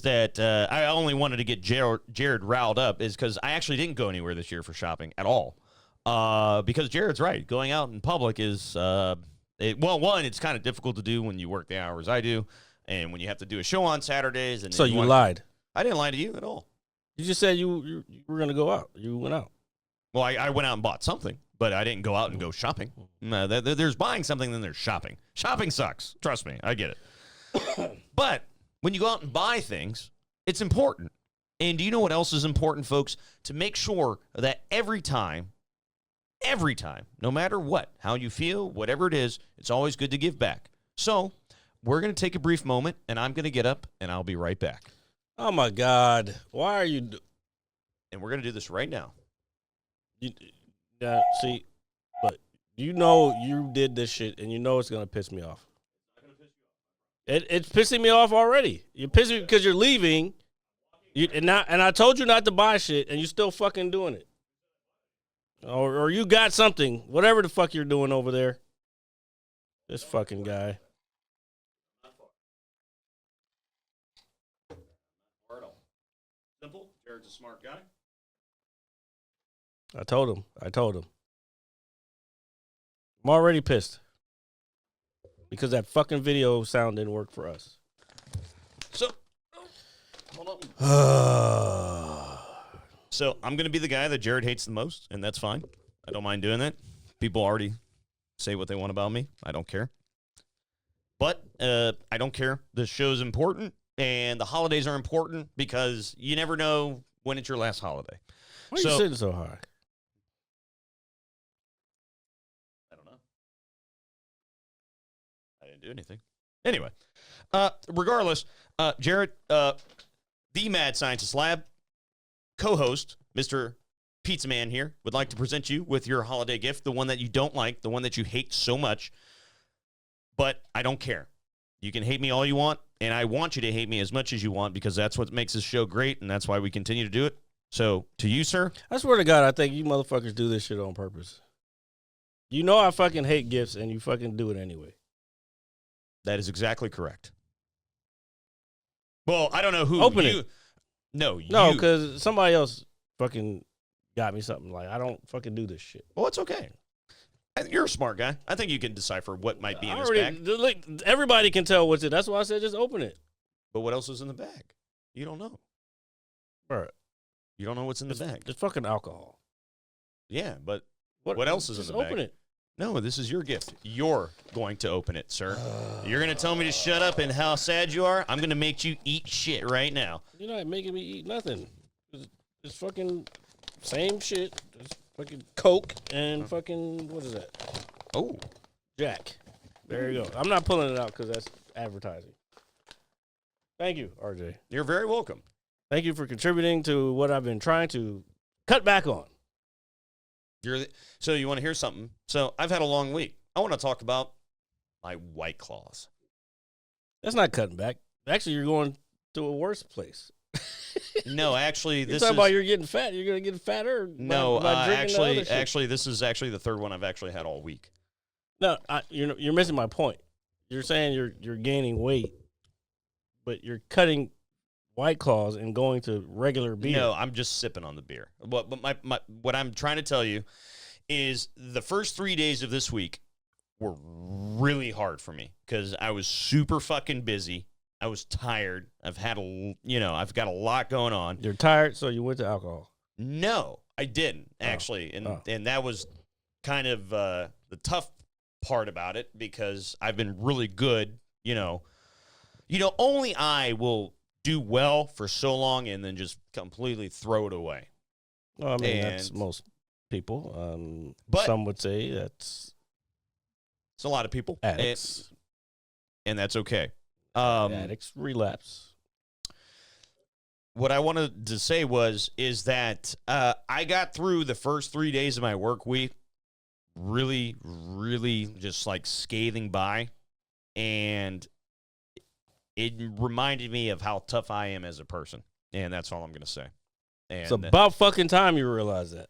that I only wanted to get Jared riled up is because I actually didn't go anywhere this year for shopping at all. Because Jared's right. Going out in public is, one, it's kind of difficult to do when you work the hours I do, and when you have to do a show on Saturdays. And So you lied. I didn't lie to you at all. You just said you were going to go out. You went out. Well, I went out and bought something, but I didn't go out and go shopping. No, there's buying something, then there's shopping. Shopping sucks. Trust me. I get it. But when you go out and buy things, it's important. And do you know what else is important, folks? To make sure that every time, no matter what, how you feel, whatever it is, it's always good to give back. So we're going to take a brief moment, and I'm going to get up, and I'll be right back. Oh, my God. Why are you... And we're going to do this right now. See, but you know you did this shit, and you know it's going to piss me off. It's pissing me off already. You're pissing me because you're leaving, and I told you not to buy shit, and you're still fucking doing it. Or you got something, whatever the fuck you're doing over there. This fucking guy. Simple. Jared's a smart guy. I told him. I'm already pissed. Because that fucking video sound didn't work for us. So, hold on. So, I'm going to be the guy that Jared hates the most, and that's fine. I don't mind doing that. People already say what they want about me. I don't care. But I don't care. The show's important, and the holidays are important because you never know when it's your last holiday. Why are you sitting so high? I don't know. I didn't do anything. Anyway, regardless, Jared, the Mad Scientist Lab co-host, Mr. Pizza Man here, would like to present you with your holiday gift, the one that you don't like, the one that you hate so much. But I don't care. You can hate me all you want, and I want you to hate me as much as you want because that's what makes this show great, and that's why we continue to do it. So, to you, sir. I swear to God, I think you motherfuckers do this shit on purpose. You know I fucking hate gifts, and you fucking do it anyway. That is exactly correct. Well, I don't know who. Open it. No, because somebody else fucking got me something. Like, I don't fucking do this shit. Well, it's okay. You're a smart guy. I think you can decipher what might be in this bag. Look, everybody can tell what's in. That's why I said just open it. But what else is in the bag? You don't know. Bro, you don't know what's in the bag. It's fucking alcohol. Yeah, but what else is in the bag? Just open it. No, this is your gift. You're going to open it, sir. You're going to tell me to shut up and how sad you are? I'm going to make you eat shit right now. You're not making me eat nothing. It's fucking same shit. It's fucking Coke and fucking, what is that? Oh. Jack. There you go. I'm not pulling it out because that's advertising. Thank you, RJ. You're very welcome. Thank you for contributing to what I've been trying to cut back on. So you want to hear something? So I've had a long week. I want to talk about my White Claws. That's not cutting back. Actually, you're going to a worse place. No, actually, you're talking about you're getting fat. You're going to get fatter. No, by actually, this is actually the third one I've actually had all week. No, you're missing my point. You're saying you're gaining weight, but you're cutting White Claws and going to regular beer. No, I'm just sipping on the beer. But what I'm trying to tell you is the first 3 days of this week were really hard for me because I was super fucking busy. I was tired. I've got a lot going on. You're tired, so you went to alcohol. No, I didn't actually, and that was kind of the tough part about it because I've been really good. Only I will do well for so long and then just completely throw it away. Well, I mean, that's most people. But some would say it's a lot of people. Addicts. And that's okay. Addicts relapse. what I wanted to say is that I got through the first 3 days of my work week really, really just like scathing by, and it reminded me of how tough I am as a person, and that's all I'm going to say. And It's about fucking time you realize that.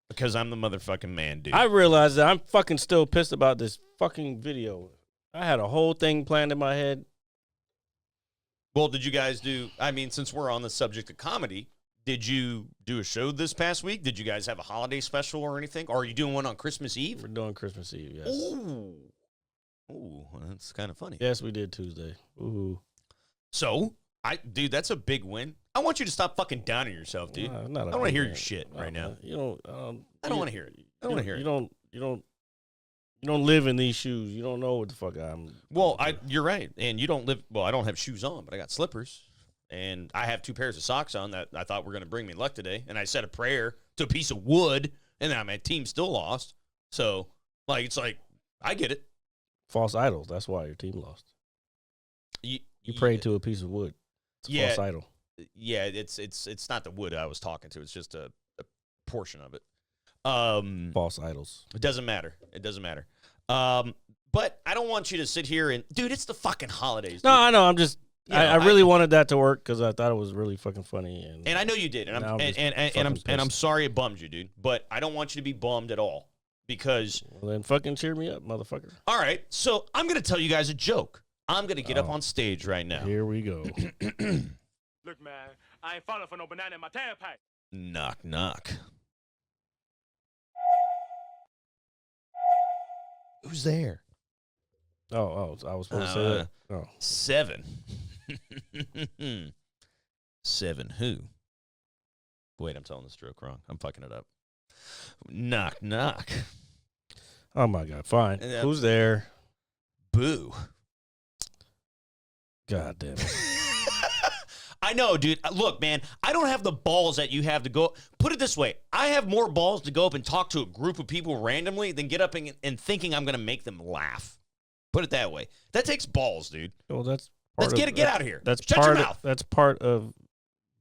Because I'm the motherfucking man, dude. I realize that I'm fucking still pissed about this fucking video. I had a whole thing planned in my head. Well, did you guys since we're on the subject of comedy, did you do a show this past week? Did you guys have a holiday special or anything? Or are you doing one on Christmas Eve? We're doing Christmas Eve, yes. Ooh, that's kind of funny. Yes, we did Tuesday. Ooh. So, dude, that's a big win. I want you to stop fucking downing yourself, dude. I don't want to hear your shit right now. You don't. I don't want to hear it. I don't want to hear it. You don't live in these shoes. You don't know what the fuck I'm. Well, you're right, and you don't live. Well, I don't have shoes on, but I got slippers, and I have 2 pairs of socks on that I thought were going to bring me luck today. And I said a prayer to a piece of wood, and then my team still lost. So, it's like I get it. False idols. That's why your team lost. You prayed to a piece of wood. It's a false idol. Yeah, it's not the wood I was talking to. It's just a portion of it. False idols. It doesn't matter. But I don't want you to sit here and, dude, it's the fucking holidays. Dude. No, I know. I'm just. I really wanted that to work because I thought it was really fucking funny. And I know you did. And I'm sorry it bummed you, dude. But I don't want you to be bummed at all because. Well, then fucking cheer me up, motherfucker. All right. So I'm gonna tell you guys a joke. I'm gonna get up on stage right now. Here we go. Look, man, I ain't falling for no banana in my tailpipe. Knock, knock. Who's there? Oh, I was supposed to say that. Oh. 7. 7 who? Wait, I'm telling this joke wrong. I'm fucking it up. Knock, knock. Oh, my God. Fine. Who's there? Boo. God damn it. I know, dude. Look, man, I don't have the balls that you have to go. Put it this way. I have more balls to go up and talk to a group of people randomly than get up and thinking I'm going to make them laugh. Put it that way. That takes balls, dude. Well, that's Let's get out of here. That's Shut part your mouth. That's part of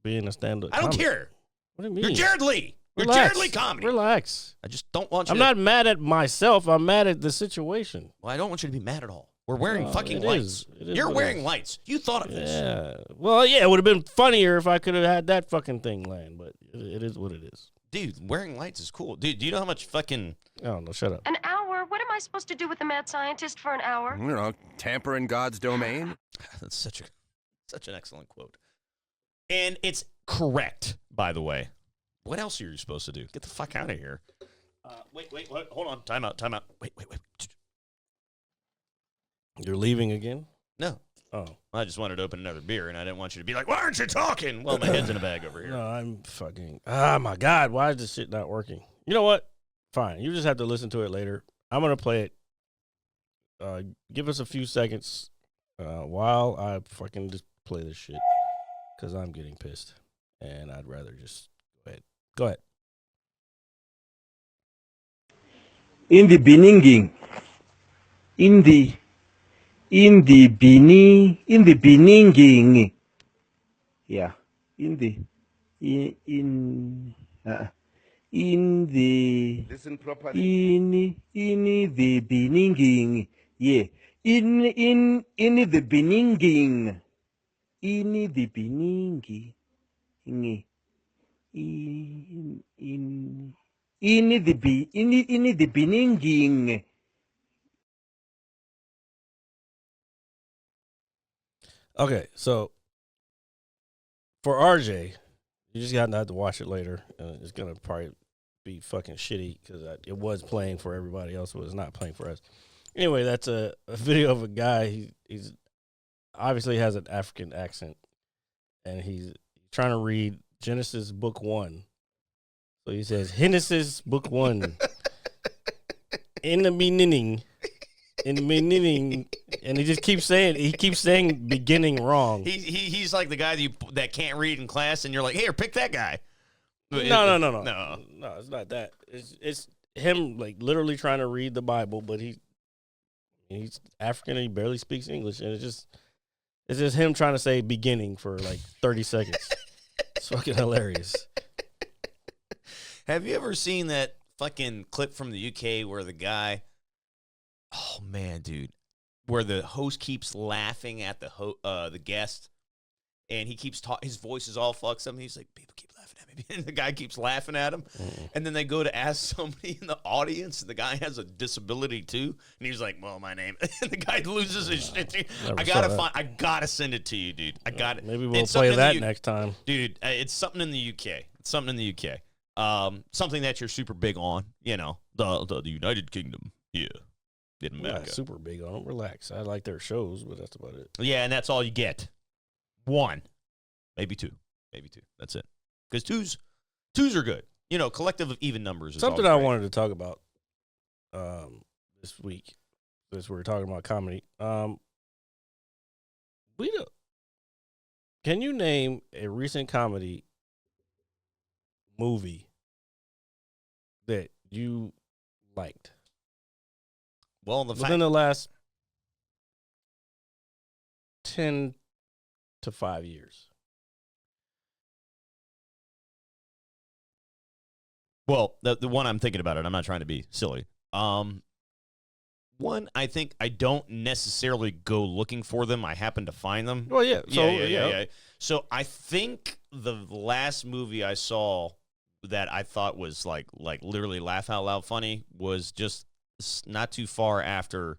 being a stand-up I don't comic. care. What do you mean? You're Jared Lee. You're Relax. Jared Lee comedy. Relax. I just don't want you I'm to. not mad at myself. I'm mad at the situation. Well, I don't want you to be mad at all. We're wearing fucking it lights. is You're what it wearing is. lights. You thought of this. Yeah. Well, yeah, it would have been funnier if I could have had that fucking thing land, but it is what it is. Dude, wearing lights is cool. Dude, do you know how much fucking... Oh, no, shut up. An hour? What am I supposed to do with the mad scientist for an hour? You know, tamper in God's domain. That's such an excellent quote. And it's correct, by the way. What else are you supposed to do? Get the fuck out of here. Wait. Hold on. Time out. Wait. You're leaving again? No. Oh. I just wanted to open another beer, and I didn't want you to be like, why aren't you talking? Well, my head's in a bag over here. No, I'm fucking... Oh, my God. Why is this shit not working? You know what? Fine. You just have to listen to it later. I'm going to play it. Give us a few seconds while I fucking just play this shit. Because I'm getting pissed. And I'd rather just... Go ahead. In the beginning, in the beginning, yeah, in the Listen properly. in the beginning, yeah, in the beginning, in the beginning, in the beginning. Okay, so for RJ, you just gotta have to watch it later. It's gonna probably be fucking shitty because it was playing for everybody else, but it's not playing for us. Anyway, that's a video of a guy. He's obviously has an African accent, and he's trying to read Genesis book 1. So he says Genesis book 1 in the beginning. In the beginning, and he keeps saying beginning wrong. He's like the guy that can't read in class, and you're like, here, pick that guy. No, it's not that. It's him like literally trying to read the Bible, but he's African and he barely speaks English, and it's It's just him trying to say beginning for like 30 seconds. It's fucking hilarious. Have you ever seen that fucking clip from the UK where the guy, oh man, dude, where the host keeps laughing at the guest, and he keeps his voice is all fucked up. And he's like, people keep laughing at me, and the guy keeps laughing at him, and then they go to ask somebody in the audience, and the guy has a disability too, and he's like, well, my name, and the guy loses his shit. Dude. I gotta send it to you, dude. I got it. Maybe we'll play that next time, dude. It's something in the UK. It's something in the UK. Something that you're super big on, you know, the United Kingdom. Yeah. In America. Not super big on them. Relax. I like their shows, but that's about it. Yeah, and that's all you get. One. Maybe two. That's it. Because twos are good. You know, collective of even numbers is something I great. wanted to talk about this week, since we're talking about comedy. Can you name a recent comedy movie that you liked? Well, within the last 10 to 5 years. Well, the one I'm thinking about it, I'm not trying to be silly. One, I think I don't necessarily go looking for them. I happen to find them. Well, yeah. So, yeah. So I think the last movie I saw that I thought was like literally laugh out loud funny was just not too far after,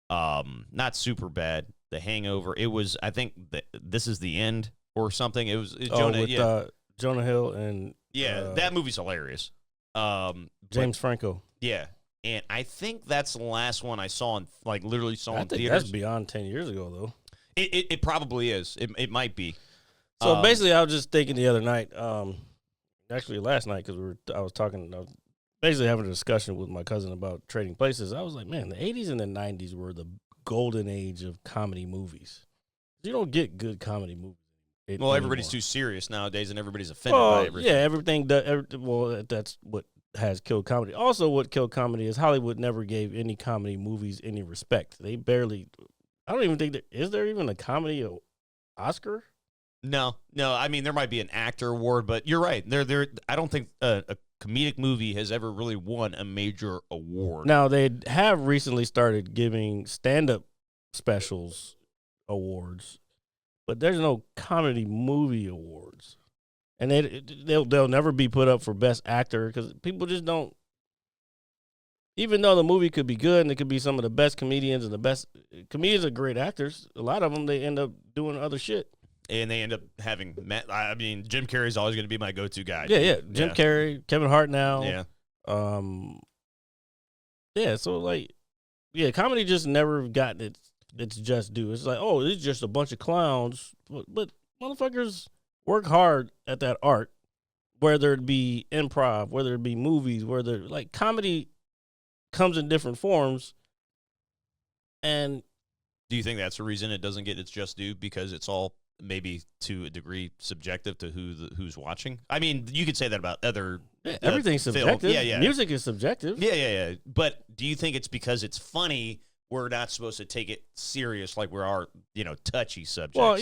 not super bad. The Hangover. It was, I think, This Is the End or something. It was Jonah. Jonah Hill and that movie's hilarious. James Franco. Yeah, and I think that's the last one I saw in theaters. That's beyond 10 years ago though. It probably is. It might be. So basically, I was just thinking the other night, actually last night, because I was basically having a discussion with my cousin about trading places. I was like, man, the 80s and the 90s were the golden age of comedy movies. You don't get good comedy movies. Everybody's too serious nowadays, and everybody's offended by everything. Yeah, everything. That's what has killed comedy. Also, what killed comedy is Hollywood never gave any comedy movies any respect. They barely. I don't even think is there even a comedy Oscar? No. I mean, there might be an actor award, but you're right. I don't think a comedic movie has ever really won a major award. Now, they have recently started giving stand-up specials awards, but there's no comedy movie awards. And they'll never be put up for best actor because people just don't. Even though the movie could be good and it could be some of the best comedians and the best comedians are great actors, a lot of them, they end up doing other shit. And they end up having Jim Carrey's always going to be my go-to guy. Yeah. Jim Carrey, Kevin Hart now. Yeah. So comedy just never gotten its just due. It's like, oh, it's just a bunch of clowns. But motherfuckers work hard at that art, whether it be improv, whether it be movies, comedy comes in different forms. And do you think that's the reason it doesn't get its just due? Because it's all maybe to a degree subjective to who's watching? I mean, you could say that about other everything's subjective. Yeah. Music is subjective. Yeah. But do you think it's because it's funny we're not supposed to take it serious like we are, touchy subjects? Well,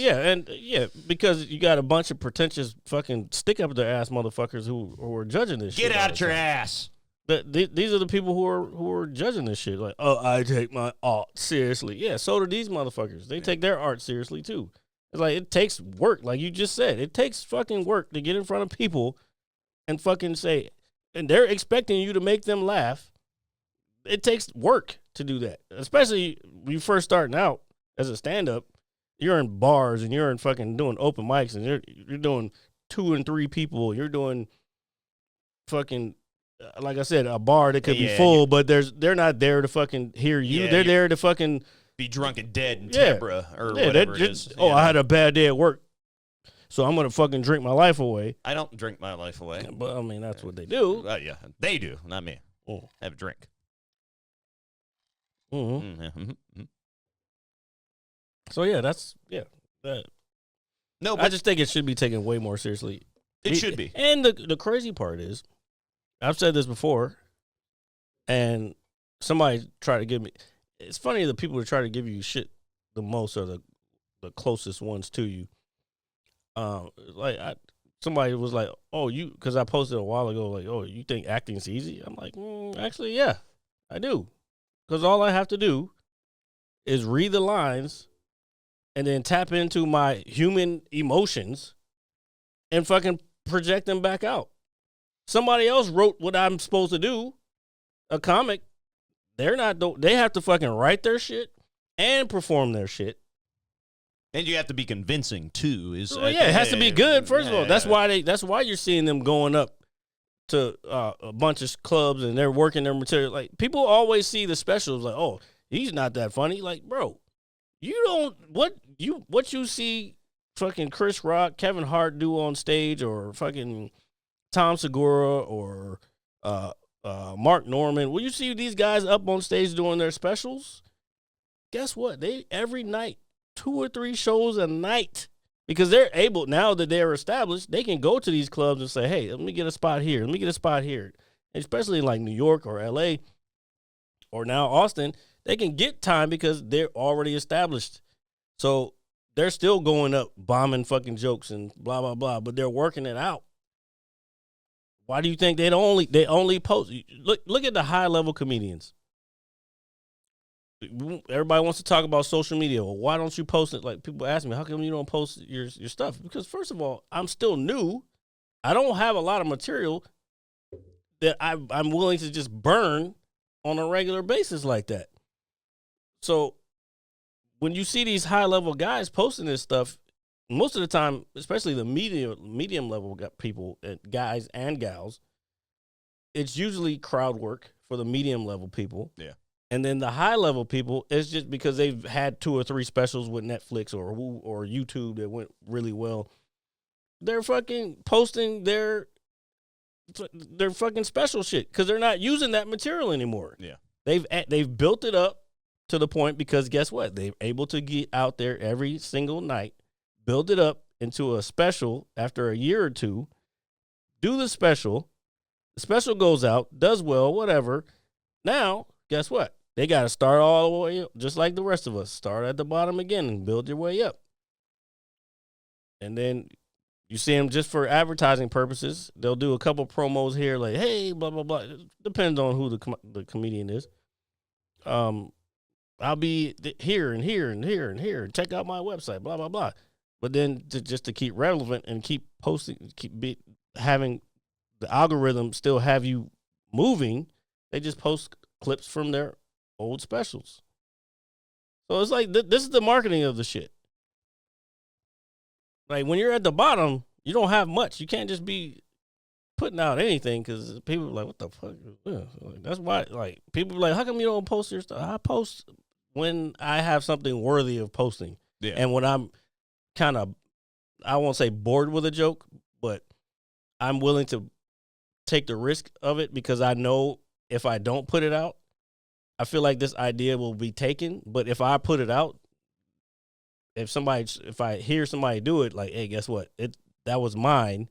because you got a bunch of pretentious fucking stick up their ass motherfuckers who are judging this shit. Get out your ass. But these are the people who are judging this shit. Like, oh, I take my art seriously. Yeah, so do these motherfuckers. They take their art seriously too. It's like, it takes work, like you just said. It takes fucking work to get in front of people and fucking say, and they're expecting you to make them laugh. It takes work to do that, especially when you first starting out as a stand-up. You're in bars and you're in fucking doing open mics and you're doing 2 and 3 people. You're doing fucking, like I said, a bar that could be full, but they're not there to fucking hear you. They're there to fucking be drunk and dead in Tempera or whatever it is. Oh, I had a bad day at work, so I'm gonna fucking drink my life away. I don't drink my life away, but I mean that's what they do. Yeah, they do, not me. Have a drink. Mm-hmm. Mm-hmm. So no, but I just think it should be taken way more seriously. It should be. And the crazy part is, I've said this before, and somebody tried to give me. It's funny, the people who try to give you shit the most are the the closest ones to you. Somebody was like, "Oh, because I posted a while ago, like, oh, you think acting's easy?" I'm like, actually, yeah, I do, because all I have to do is read the lines and then tap into my human emotions and fucking project them back out. Somebody else wrote what I'm supposed to do, a comic. They have to fucking write their shit and perform their shit. And you have to be convincing too. It has to be good. First of all, that's why you're seeing them going up to a bunch of clubs and they're working their material. Like, people always see the specials like, oh, he's not that funny. Like, bro, you don't what you see fucking Chris Rock, Kevin Hart do on stage, or fucking Tom Segura or Mark Norman. Will you see these guys up on stage doing their specials? Guess what? They every night. 2 or 3 shows a night, because they're able, now that they're established, they can go to these clubs and say, hey, let me get a spot here. Let me get a spot here. Especially in like New York or LA or now Austin, they can get time because they're already established. So they're still going up, bombing fucking jokes and blah, blah, blah, but they're working it out. Why do you think they only post? Look at the high level comedians. Everybody wants to talk about social media. Well, why don't you post it? Like, people ask me, how come you don't post your stuff? Because first of all, I'm still new. I don't have a lot of material that I'm willing to just burn on a regular basis like that. So when you see these high level guys posting this stuff, most of the time, especially the medium level people, guys and gals, it's usually crowd work for the medium level people. Yeah. And then the high level people, it's just because they've had 2 or 3 specials with Netflix or YouTube that went really well. They're fucking posting their fucking special shit because they're not using that material anymore. Yeah, they've built it up to the point, because guess what? They're able to get out there every single night, build it up into a special after a year or 2, do the special. The special goes out, does well, whatever. Now, guess what? They got to start all the way up, just like the rest of us. Start at the bottom again and build your way up. And then you see them just for advertising purposes. They'll do a couple promos here, like, hey, blah, blah, blah. It depends on who the comedian is. I'll be here and here and here and here. Check out my website, blah, blah, blah. But then just to keep relevant and keep posting, having the algorithm still have you moving, they just post clips from their old specials. So it's like, this is the marketing of the shit. Like, when you're at the bottom, you don't have much. You can't just be putting out anything, because people are like, what the fuck? Yeah. That's why, like, people are like, how come you don't post your stuff? I post when I have something worthy of posting. Yeah. And when I'm kind of, I won't say bored with a joke, but I'm willing to take the risk of it, because I know if I don't put it out, I feel like this idea will be taken. But if I put it out, if I hear somebody do it, like, hey, guess what? That was mine.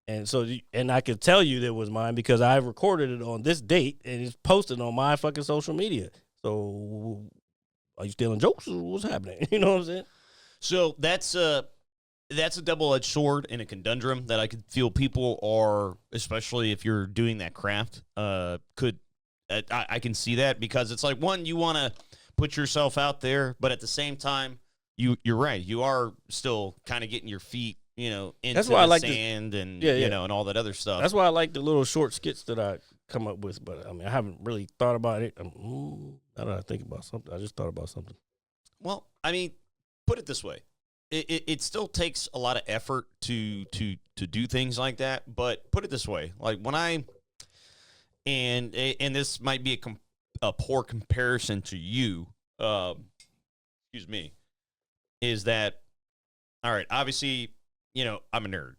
And so, and I could tell you that it was mine because I recorded it on this date and it's posted on my fucking social media. So, are you stealing jokes? What's happening? You know what I'm saying? So that's a double-edged sword and a conundrum that I could feel people are, especially if you're doing that craft, I can see that, because it's like, one, you want to put yourself out there, but at the same time, you're right. You are still kind of getting your feet, into That's why I like sand and and all that other stuff. That's why I like the little short skits that I come up with. But I mean, I haven't really thought about it. Now that I think about something, I just thought about something. Well, I mean, put it this way. It still takes a lot of effort to do things like that. But put it this way, like when and this might be a poor comparison to you, excuse me, is that, all right, obviously, I'm a nerd,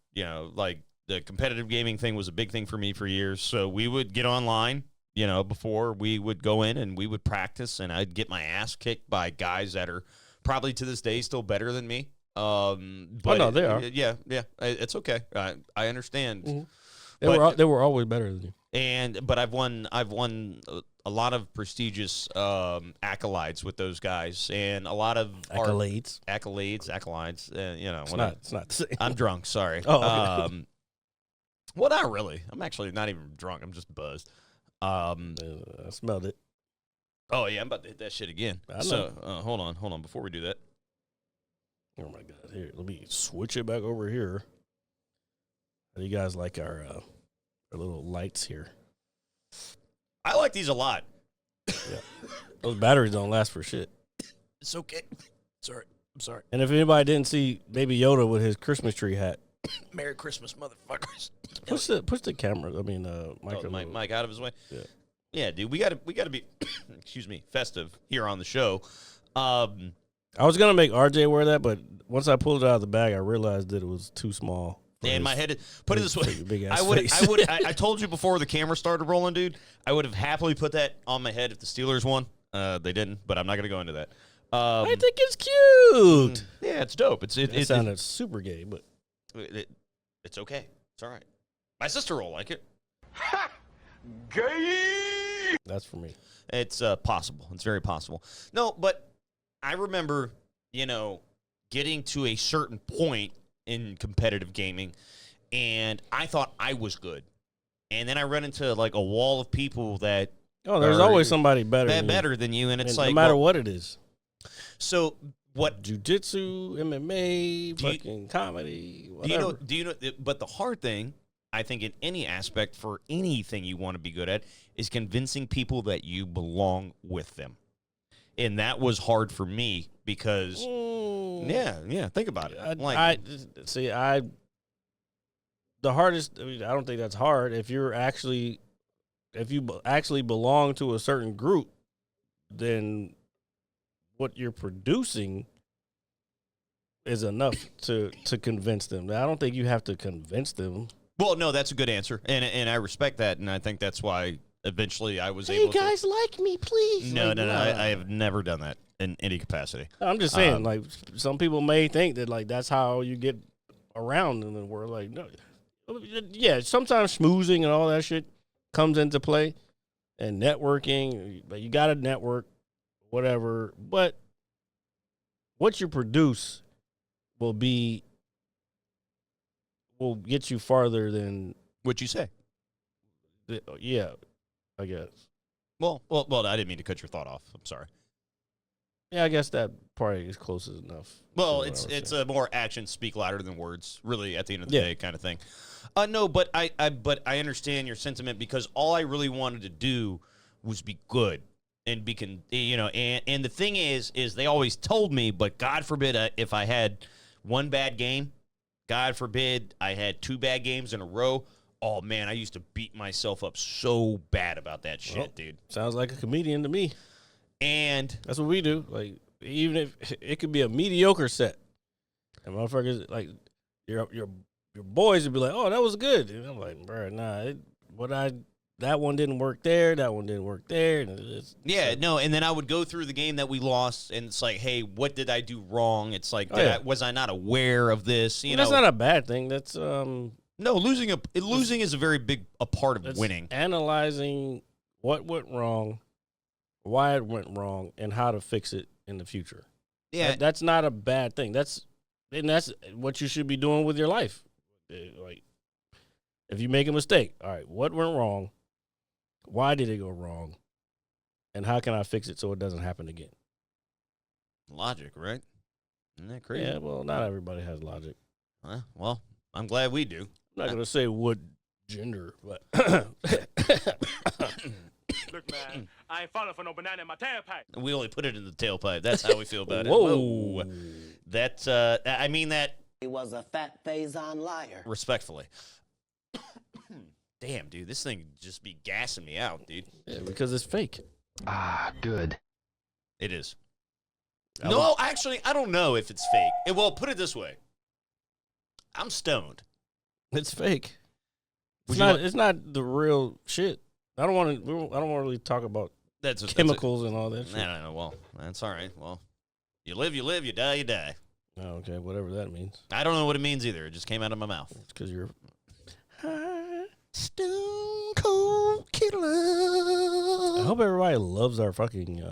like the competitive gaming thing was a big thing for me for years. So we would get online, before we would go in and we would practice, and I'd get my ass kicked by guys that are probably to this day still better than me. But no, they are. Yeah, it's okay. I understand. Mm-hmm. They were always better than you. But I've won a lot of prestigious accolades with those guys, and a lot of Accolades. accolades. It's not the same. I'm drunk. Sorry. Oh, okay. Well, not really. I'm actually not even drunk. I'm just buzzed. I smelled it. Oh yeah, I'm about to hit that shit again. I know. So hold on. Before we do that, Oh my God! Here, let me switch it back over here. How do you guys like our little lights here? I like these a lot. Yeah, those batteries don't last for shit. It's okay. Sorry. I'm sorry. And if anybody didn't see Baby Yoda with his Christmas tree hat, Merry Christmas, motherfuckers. push the camera. I mean, Mike, Mike out of his way. Yeah. Yeah, dude, we gotta be, excuse me, festive here on the show. I was gonna make RJ wear that, but once I pulled it out of the bag, I realized that it was too small. And my head, put it this way, big ass I told you before the camera started rolling, dude. I would have happily put that on my head if the Steelers won. They didn't, but I'm not gonna go into that. I think it's cute. Yeah, it's dope. It sounded super gay, but it's okay. It's all right. My sister will like it. Gay. that's for me. It's possible. It's very possible. No, but I remember, getting to a certain point in competitive gaming, and I thought I was good. And then I run into like a wall of people that Oh, there's always somebody better than you, and it's no like matter what it is. So what? Jiu-jitsu, MMA, fucking comedy, whatever. Do you know? But the hard thing, I think, in any aspect for anything you want to be good at, is convincing people that you belong with them. And that was hard for me because, yeah, think about it. The hardest. I don't think that's hard. If you actually belong to a certain group, then what you're producing is enough to convince them. I don't think you have to convince them. Well, no, that's a good answer, and I respect that, and I think that's why eventually I was able to. Hey guys, like me, please. No, I have never done that in any capacity. I'm just saying, like, some people may think that, like, that's how you get around in the world. Like, no, yeah, sometimes schmoozing and all that shit comes into play, and networking. But you got to network, whatever. But what you produce will get you farther than What'd you say? Yeah, I guess. Well, I didn't mean to cut your thought off. I'm sorry. Yeah, I guess that probably is close enough. Well, it's a more actions speak louder than words, really, at the end of the day kind of thing. No, but I understand your sentiment because all I really wanted to do was be good and and the thing is they always told me, but God forbid if I had one bad game, God forbid I had two bad games in a row. Oh man, I used to beat myself up so bad about that shit, dude. Sounds like a comedian to me. And that's what we do. Like, even if it could be a mediocre set, and motherfuckers, like, your boys would be like, "Oh, that was good." And I'm like, "Bro, nah, that one didn't work there. That one didn't work there." And and then I would go through the game that we lost, and it's like, "Hey, what did I do wrong?" It's like, was I not aware of this? That's not a bad thing. That's no, losing is a very big part of winning. Analyzing what went wrong, why it went wrong, and how to fix it in the future. Yeah, that's not a bad thing. That's what you should be doing with your life. Like, if you make a mistake, all right, what went wrong? Why did it go wrong? And how can I fix it so it doesn't happen again? Logic, right? Isn't that crazy? Yeah, well, not everybody has logic. Well, I'm glad we do. I'm not going to say what gender, but Look, man, I ain't falling for no banana in my tailpipe. We only put it in the tailpipe. That's how we feel about it. Whoa. That's, I mean that. He was a fat Faison liar. Respectfully. Damn, dude, this thing just be gassing me out, dude. Yeah, because it's fake. Ah, good. It is. No, actually, I don't know if it's fake. Well, put it this way. I'm stoned. It's fake. It's not the real shit. I don't want to really talk about chemicals and all that shit. No. Well, that's all right. Well, you live, you die, you die. Oh, okay, whatever that means. I don't know what it means either. It just came out of my mouth. It's because you're stone cold. I hope everybody loves our fucking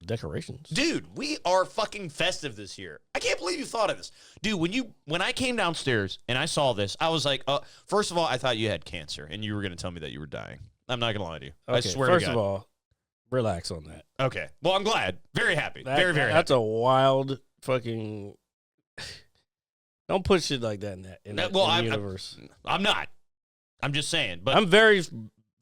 decorations. Dude, we are fucking festive this year. I can't believe you thought of this. Dude, when I came downstairs and I saw this, I was like, first of all, I thought you had cancer and you were going to tell me that you were dying. I'm not going to lie to you. Okay, I swear to God. First of all, relax on that. Okay. Well, I'm glad. Very happy. Very happy. That's a wild fucking... Don't put shit like that in the universe. I'm not. I'm just saying. But I'm very,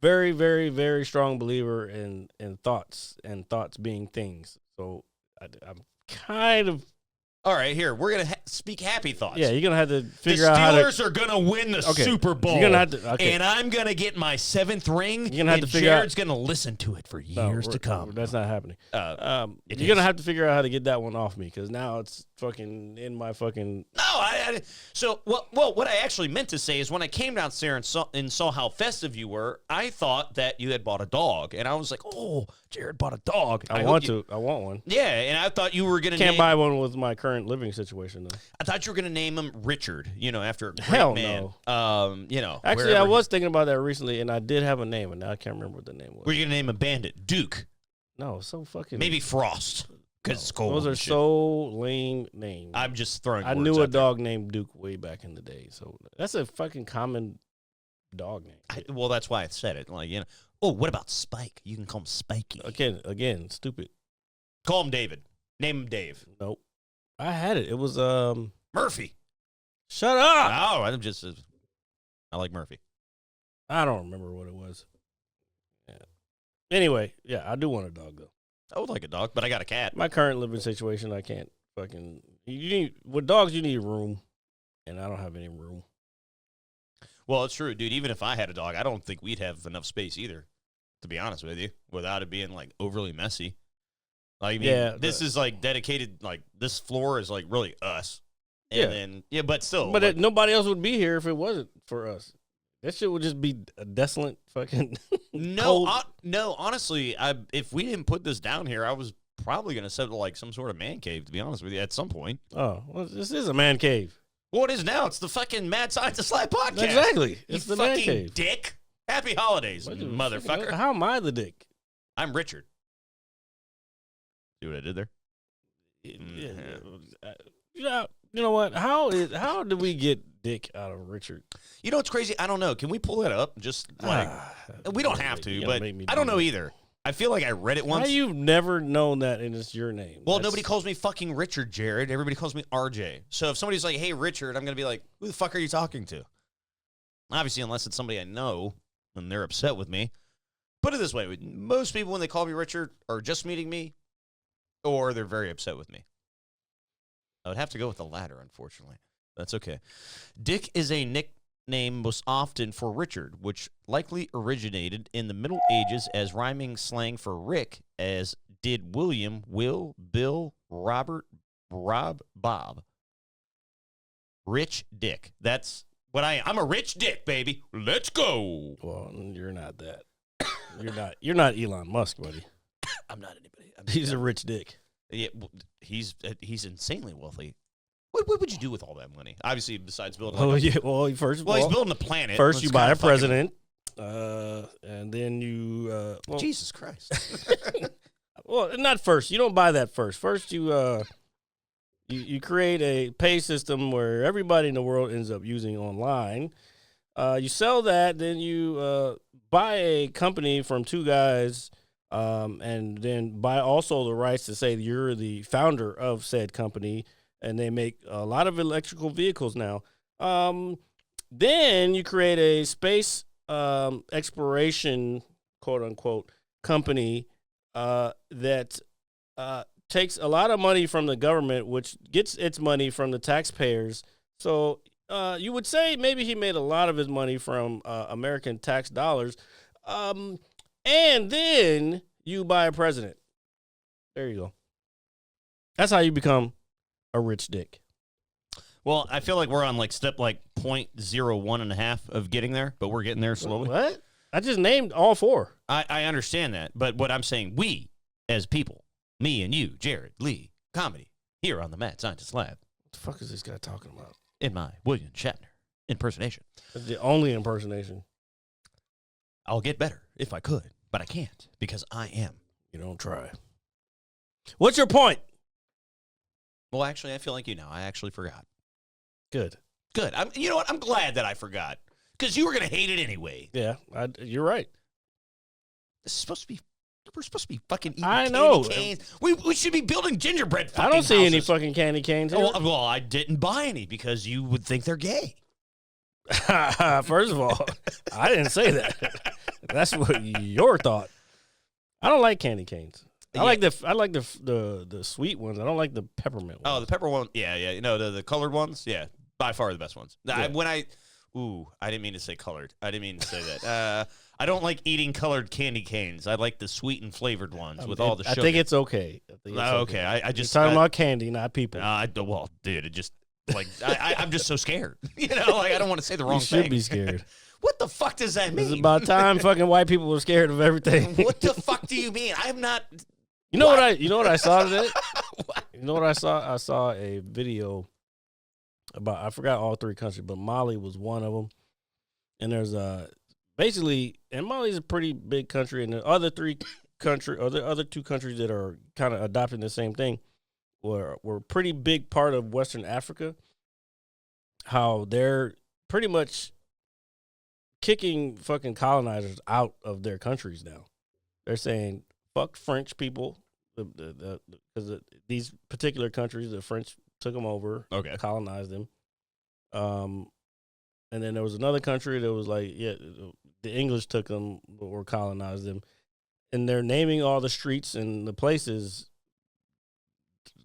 very, very, very strong believer in thoughts and thoughts being things. So I'm kind of... All right, here. We're going to speak happy thoughts. Yeah, you're going to have to figure out how to... The Steelers are going to win the Super Bowl. You're gonna have to, okay. And I'm going to get my 7th ring. You're gonna have to figure Jared's going to listen to it for years to come. That's not happening. You're is. going to have to figure out how to get that one off me because now it's fucking in my fucking... No, so what I actually meant to say is when I came downstairs and saw how festive you were, I thought that you had bought a dog. And I was like, oh, Jared bought a dog. I want one. Yeah, and I thought you were going to Can't buy one with my current living situation, though. I thought you were going to name him Richard, after a great Hell man. No. Actually, I was thinking about that recently, and I did have a name, and now I can't remember what the name was. Were you going to name a bandit? Duke. No, so fucking... Maybe Frost, because it's cold. Those are so lame names. I'm just throwing I words knew a out there. dog named Duke way back in the day, so that's a fucking common dog name. Well, that's why I said it. Oh, what about Spike? You can call him Spiky. Again, stupid. Call him David. Name him Dave. Nope. I had it. It was Murphy. Shut up. Oh, I like Murphy. I don't remember what it was. Yeah. Anyway, yeah, I do want a dog though. I would like a dog, but I got a cat. My current living situation, I can't fucking. With dogs, you need room, and I don't have any room. Well, it's true, dude. Even if I had a dog, I don't think we'd have enough space either, to be honest with you, without it being, overly messy. This is, dedicated, this floor is, really us. And but still. But nobody else would be here if it wasn't for us. That shit would just be a desolate fucking... No, honestly, if we didn't put this down here, I was probably going to set it some sort of man cave, to be honest with you, at some point. Oh, well, this is a man cave. Well, it is now. It's the fucking Mad Scientist Live podcast. Exactly. It's you the man fucking cave. dick. Happy holidays, motherfucker. How am I the dick? I'm Richard. See what I did there? Yeah. You know what? How did we get dick out of Richard? You know what's crazy? I don't know. Can we pull that up? Just we don't have to, but I don't know either. I feel like I read it once. How you've never known that and it's your name? Well, nobody calls me fucking Richard, Jared. Everybody calls me RJ. So if somebody's like, hey, Richard, I'm going to be like, who the fuck are you talking to? Obviously, unless it's somebody I know and they're upset with me. Put it this way. Most people, when they call me Richard, are just meeting me or they're very upset with me. I would have to go with the latter, unfortunately. That's okay. Dick is a nickname most often for Richard, which likely originated in the Middle Ages as rhyming slang for Rick, as did William, Will, Bill, Robert, Rob, Bob. Rich Dick. That's what I am. I'm a rich dick, baby. Let's go. Well, you're not that. You're not Elon Musk, buddy. I'm not anybody. He's a rich dick. Yeah, he's insanely wealthy. What would you do with all that money? Obviously, besides building. First of all, he's building a planet. First, you buy a president, and then you. Jesus Christ. Well, not first. You don't buy that first. First, you create a pay system where everybody in the world ends up using online. You sell that, then you buy a company from two guys. And then buy also the rights to say you're the founder of said company, and they make a lot of electrical vehicles now. Then you create a space exploration, quote unquote, company that takes a lot of money from the government, which gets its money from the taxpayers. So you would say maybe he made a lot of his money from American tax dollars. And then you buy a president. There you go. That's how you become a rich dick. Well, I feel like we're on step 0.01.5 of getting there, but we're getting there slowly. What? I just named all four. I understand that, but what I'm saying, we as people, me and you, Jared, Lee, comedy, here on the Mad Scientist Lab. What the fuck is this guy talking about? In my William Shatner impersonation. It's the only impersonation. I'll get better if I could, but I can't because I am. You don't try. What's your point? Well, actually, I feel like you know. I actually forgot. Good. Good. You know what? I'm glad that I forgot because you were going to hate it anyway. Yeah, you're right. This is supposed to be. We're supposed to be fucking eating I know. candy canes. We should be building gingerbread fucking I don't see any houses. fucking candy canes here. Well, I didn't buy any because you would think they're gay. First of all, I didn't say that. That's what your thought. I don't like candy canes. I like the sweet ones. I don't like the peppermint ones. Oh, the pepper one. Yeah. You know, the colored ones. Yeah, by far the best ones. Yeah. I didn't mean to say colored. I didn't mean to say that. I don't like eating colored candy canes. I like the sweet and flavored ones with all the sugar. I think it's okay. Okay. I just talking about candy, not people. Well, dude, it just like I'm just so scared. You know, like I don't want to say the wrong thing. You should be scared. What the fuck does that mean? It's about time fucking white people were scared of everything. What the fuck do you mean? I'm not. You know what I saw today? You know what I saw? I saw a video about, I forgot all three countries, but Mali was one of them. And there's and Mali's a pretty big country, and the other two countries that are kind of adopting the same thing were a pretty big part of Western Africa. How they're pretty much kicking fucking colonizers out of their countries now. They're saying, fuck French people, because these particular countries, the French took them over, colonized them. And then there was another country that was like, yeah, the English took them or colonized them. And they're naming all the streets and the places,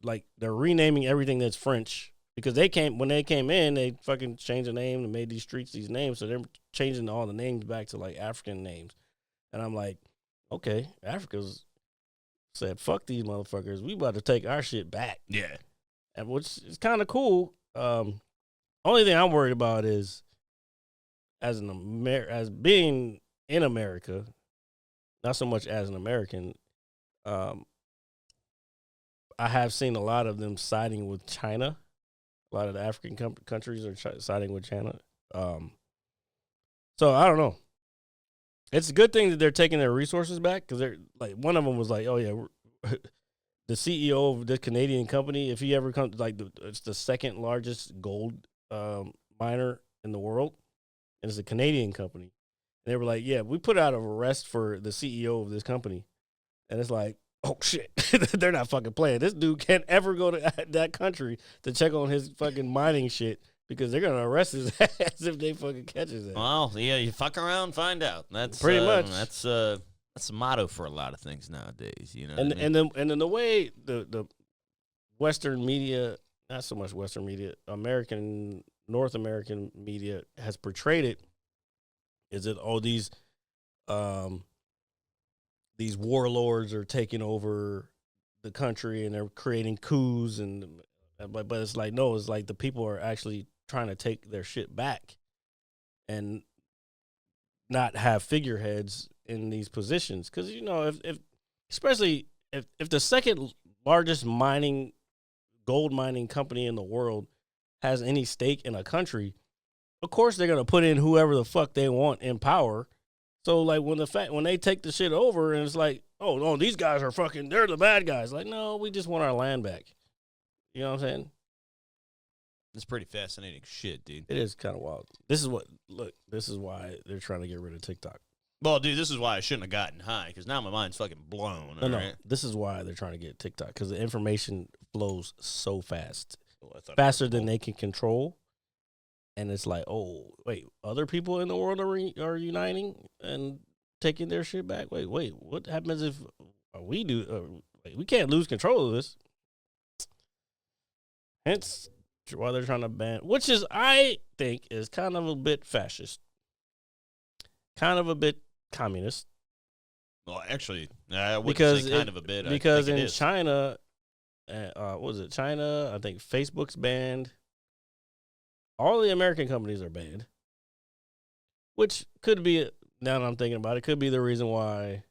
like they're renaming everything that's French. Because when they came in, they fucking changed the name and made these streets these names. So they're changing all the names back to like African names. And I'm like, okay, Africa's said, fuck these motherfuckers. We about to take our shit back. Yeah. And which is kind of cool. Only thing I'm worried about is as being in America, not so much as an American, I have seen a lot of them siding with China. A lot of the African countries are siding with China. So I don't know. It's a good thing that they're taking their resources back because they're like, one of them was like, oh yeah, the CEO of this Canadian company, if he ever comes, like it's the second largest gold miner in the world, and it's a Canadian company. And they were like, yeah, we put out an arrest for the CEO of this company, and it's like, oh shit, they're not fucking playing. This dude can't ever go to that country to check on his fucking mining shit because they're gonna arrest his ass if they fucking catch his ass. Well, yeah, you fuck around, find out. That's pretty much. That's the motto for a lot of things nowadays. You know, and then the way the Western media, not so much Western media, North American media has portrayed it is that these warlords are taking over the country and they're creating coups but it's like, no, it's like the people are actually trying to take their shit back and not have figureheads in these positions. Because, you know, especially if the second largest gold mining company in the world has any stake in a country, of course they're going to put in whoever the fuck they want in power. So, like, when they take the shit over and it's like, oh, no, these guys are fucking, they're the bad guys. Like, no, we just want our land back. You know what I'm saying? It's pretty fascinating shit, dude. It is kind of wild. This is why they're trying to get rid of TikTok. Well, dude, this is why I shouldn't have gotten high, because now my mind's fucking blown. No, this is why they're trying to get TikTok, because the information flows so fast. Well, faster than they can control. And it's like, oh, wait, other people in the world are uniting and taking their shit back? Wait, what happens if we we can't lose control of this? Hence why they're trying to ban, which is, I think, is kind of a bit fascist. Kind of a bit communist. Well, actually, I wouldn't say kind of a bit. Because in China, what was it? China, I think Facebook's banned. All the American companies are banned, which could be, now that I'm thinking about it, could be the reason why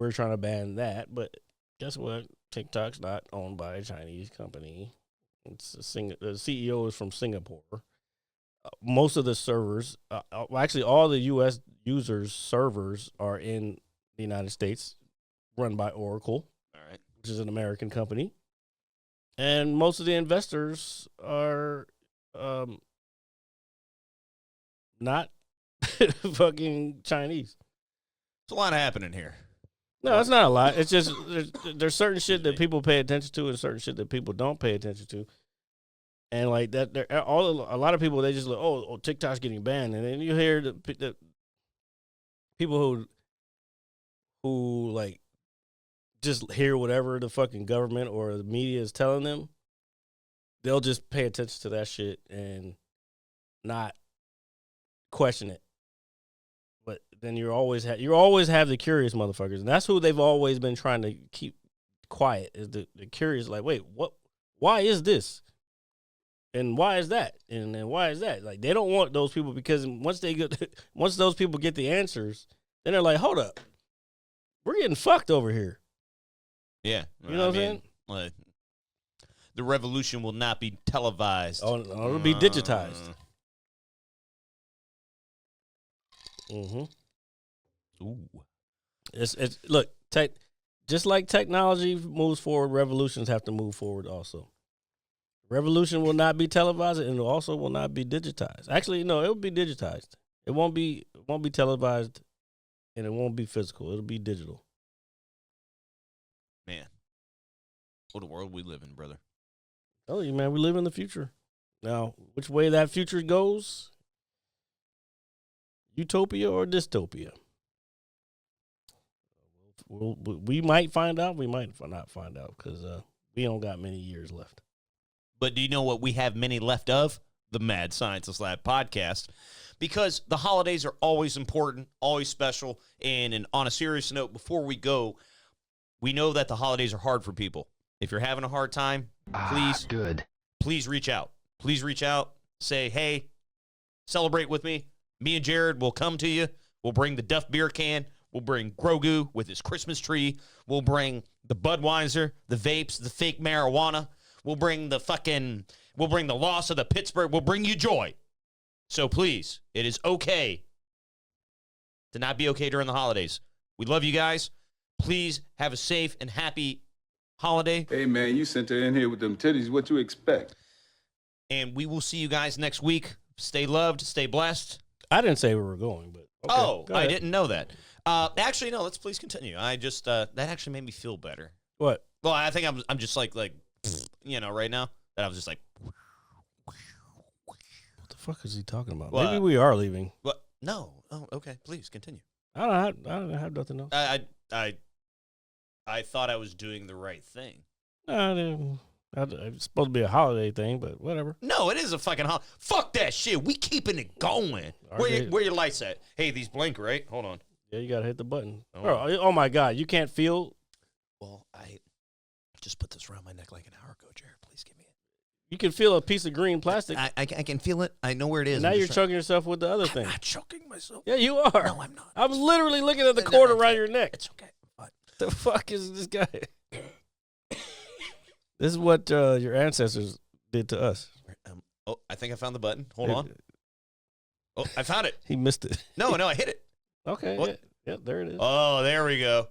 we're trying to ban that. But guess what? TikTok's not owned by a Chinese company. It's the CEO is from Singapore. Most of the servers, actually all the users' servers are in the United States, run by Oracle, All right. which is an American company. And most of the investors are not fucking Chinese. There's a lot happening here. No, it's not a lot. It's just there's certain shit that people pay attention to and certain shit that people don't pay attention to. And like that, a lot of people, they just like, oh, TikTok's getting banned. And then you hear the people who like just hear whatever the fucking government or the media is telling them. They'll just pay attention to that shit and not question it. But then you always have the curious motherfuckers, and that's who they've always been trying to keep quiet. Is the curious? Like, wait, what? Why is this? And why is that? And then why is that? Like, they don't want those people, because once those people get the answers, then they're like, hold up, we're getting fucked over here. Yeah, you know what I'm saying? Like, the revolution will not be televised. Oh, it'll be digitized. Mm-hmm. Ooh. It's look, just like technology moves forward, revolutions have to move forward also. Revolution will not be televised, and it also will not be digitized. Actually, no, it will be digitized. It won't be televised, and it won't be physical. It'll be digital. Man, what a world we live in, brother. Oh, you man, we live in the future. Now, which way that future goes? Utopia or dystopia? We might find out. We might not find out, because we don't got many years left. But do you know what we have many left of? The Mad Scientist Lab podcast. Because the holidays are always important, always special. And on a serious note, before we go, we know that the holidays are hard for people. If you're having a hard time, please reach out. Please reach out. Say, hey, celebrate with me. Me and Jared will come to you. We'll bring the Duff beer can. We'll bring Grogu with his Christmas tree. We'll bring the Budweiser, the vapes, the fake marijuana. We'll bring the loss of the Pittsburgh. We'll bring you joy. So please, it is okay to not be okay during the holidays. We love you guys. Please have a safe and happy holiday. Hey, man, you sent her in here with them titties. What you expect? And we will see you guys next week. Stay loved. Stay blessed. I didn't say we were going, but okay, oh, I didn't know that. Actually, no. Let's please continue. I just that actually made me feel better. What? Well, I think I'm just like right now that I was just like. What the fuck is he talking about? Well, maybe we are leaving. What? No. Oh, okay. Please continue. I don't have nothing else. I thought I was doing the right thing. It's supposed to be a holiday thing, but whatever. No, it is a fucking holiday. Fuck that shit. We keeping it going. Where your lights at? Hey, these blink, right? Hold on. Yeah, you gotta hit the button. Oh my God, you can't feel. Well, I just put this around my neck like an hour ago, Jared. Please give me it. You can feel a piece of green plastic. I can feel it. I know where it is. Now you're choking yourself with the other thing. I'm not choking myself. Yeah, you are. No, I'm not. I'm literally looking at the cord around your neck. It's okay. Fine. The fuck is this guy? This is what your ancestors did to us. Oh, I think I found the button. Hold on. Oh, I found it. He missed it. No, I hit it. Okay. Yeah, there it is. Oh, there we go.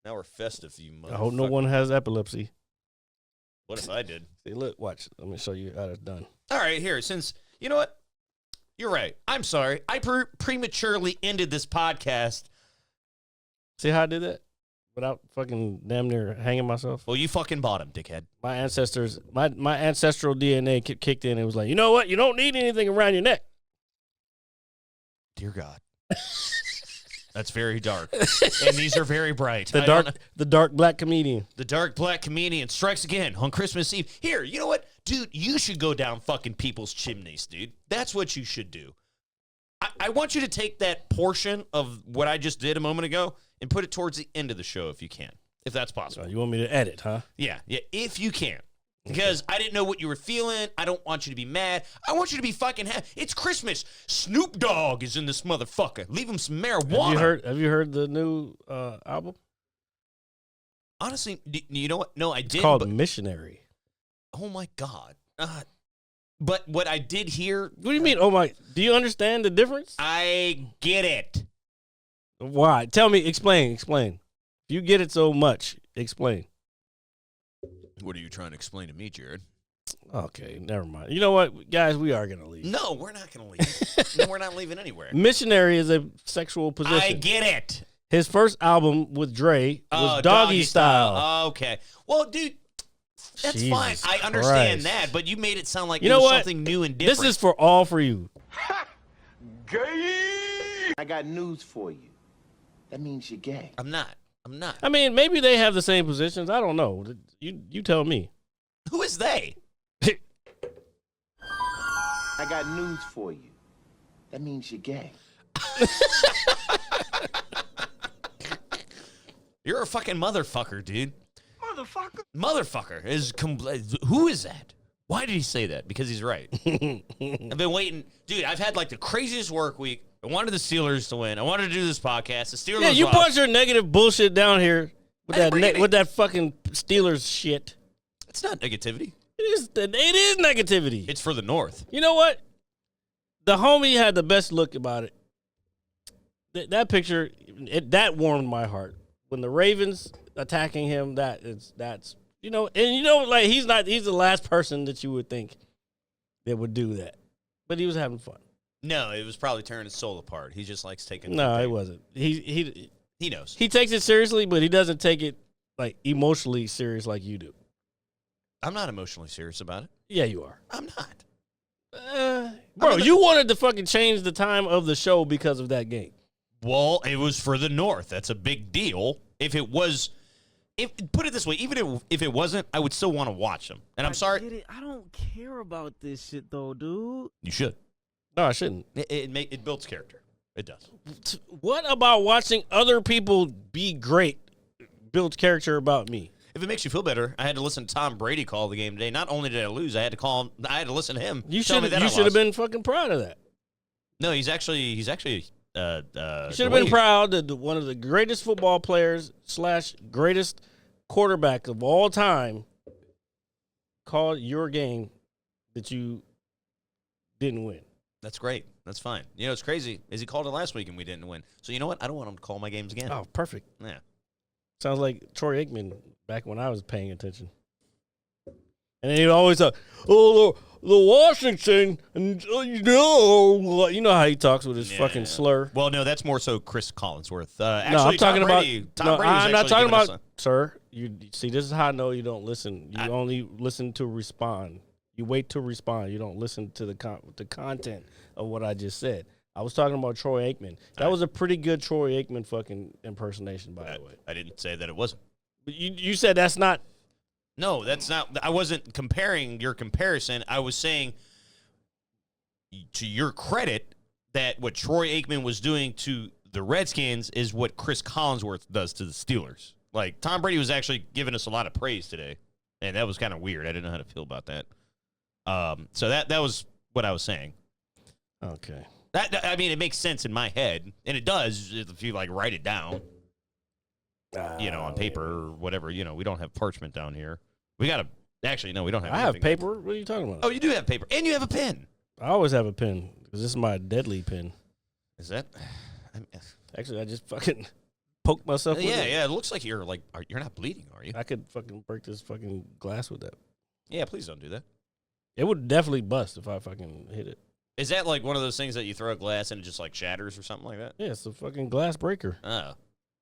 Now we're festive, you motherfucker. I hope no one has epilepsy. What if I did? See, look, watch. Let me show you how it's done. All right, here. Since, you know what? You're right. I'm sorry. I prematurely ended this podcast. See how I did that? Without fucking damn near hanging myself. Well, you fucking bought him, dickhead. My ancestors, my ancestral DNA kicked in and was like, you know what? You don't need anything around your neck. Dear God. That's very dark. And these are very bright. The dark black comedian. The dark black comedian strikes again on Christmas Eve. Here, you know what? Dude, you should go down fucking people's chimneys, dude. That's what you should do. I want you to take that portion of what I just did a moment ago and put it towards the end of the show if you can, if that's possible. You want me to edit, huh? Yeah, if you can. Because I didn't know what you were feeling. I don't want you to be mad. I want you to be fucking happy. It's Christmas. Snoop Dogg is in this motherfucker. Leave him some marijuana. Have you heard the new album? Honestly, you know what? No, I did. It's called Missionary. Oh, my God. But what I did hear, What do you mean? Oh my! Do you understand the difference? I get it. Why? Tell me. Explain. Explain. If you get it so much, explain. What are you trying to explain to me, Jared? Okay, never mind. You know what, guys? We are gonna leave. No, we're not going to leave. No, we're not leaving anywhere. Missionary is a sexual position. I get it. His first album with Dre was Doggy Style. Okay. Well, dude, that's Jesus fine. I understand Christ. that, but you made it sound like You it know was what? something new and different. This is for all for you. I got news for you. That means you're gay. I'm not. I mean, maybe they have the same positions. I don't know. You tell me. Who is they? I got news for you. That means you're gay. You're a fucking motherfucker, dude. Motherfucker is who is that? Why did he say that? Because he's right. I've been waiting, dude. I've had like the craziest work week. I wanted the Steelers to win. I wanted to do this podcast. The Steelers. Yeah, you lost. punch your negative bullshit down here with I didn't bring that any- with that fucking Steelers shit. It's not negativity. It is negativity. It's for the North. You know what? The homie had the best look about it. That picture, that warmed my heart. When the Ravens attacking him, that's like he's the last person that you would think that would do that. But he was having fun. No, it was probably tearing his soul apart. He just likes taking. No, cocaine. it wasn't. He knows. He takes it seriously, but he doesn't take it like emotionally serious like you do. I'm not emotionally serious about it. Yeah, you are. I'm not. Bro, you wanted to fucking change the time of the show because of that game. Well, it was for the North. That's a big deal. If it was, put it this way, even if it wasn't, I would still want to watch them. And I'm sorry. I don't care about this shit though, dude. You should. No, I shouldn't. It builds character. It does. What about watching other people be great builds character about me? If it makes you feel better, I had to listen to Tom Brady call the game today. Not only did I lose, I had to call him. I had to listen to him. You should have been fucking proud of that. No, he's actually. You should have the been way- proud that one of the greatest football players / greatest quarterback of all time called your game that you didn't win. That's great. That's fine. You know, it's crazy is he called it last week and we didn't win. So you know what? I don't want him to call my games again. Oh, perfect. Yeah. Sounds like Troy Aikman back when I was paying attention. And then he'd always say, the Washington, and you know how he talks with his fucking slur. Well, no, that's more so Chris Collinsworth. Actually, No, I'm talking Tom Brady, about. Tom No, Brady was I'm not actually talking giving us about, sir. You see, this is how I know you don't listen. You only listen to respond. You wait to respond. You don't listen to the content of what I just said. I was talking about Troy Aikman. That was a pretty good Troy Aikman fucking impersonation, by the way. I didn't say that it wasn't. But you said that's not. No, that's not. I wasn't comparing your comparison. I was saying, to your credit, that what Troy Aikman was doing to the Redskins is what Chris Collinsworth does to the Steelers. Like, Tom Brady was actually giving us a lot of praise today, and that was kind of weird. I didn't know how to feel about that. So that was what I was saying. Okay. I mean, it makes sense in my head, and it does if you, like, write it down, on paper or whatever. We don't have parchment down here. We got to – actually, no, we don't have I have anything. paper. What are you talking about? Oh, you do have paper, and you have a pen. I always have a pen because this is my deadly pen. Is that – Actually, I just fucking poked myself with it. Yeah, it looks like you're not bleeding, are you? I could fucking break this fucking glass with that. Yeah, please don't do that. It would definitely bust if I fucking hit it. Is that like one of those things that you throw a glass and it just like shatters or something like that? Yeah, it's a fucking glass breaker. Oh.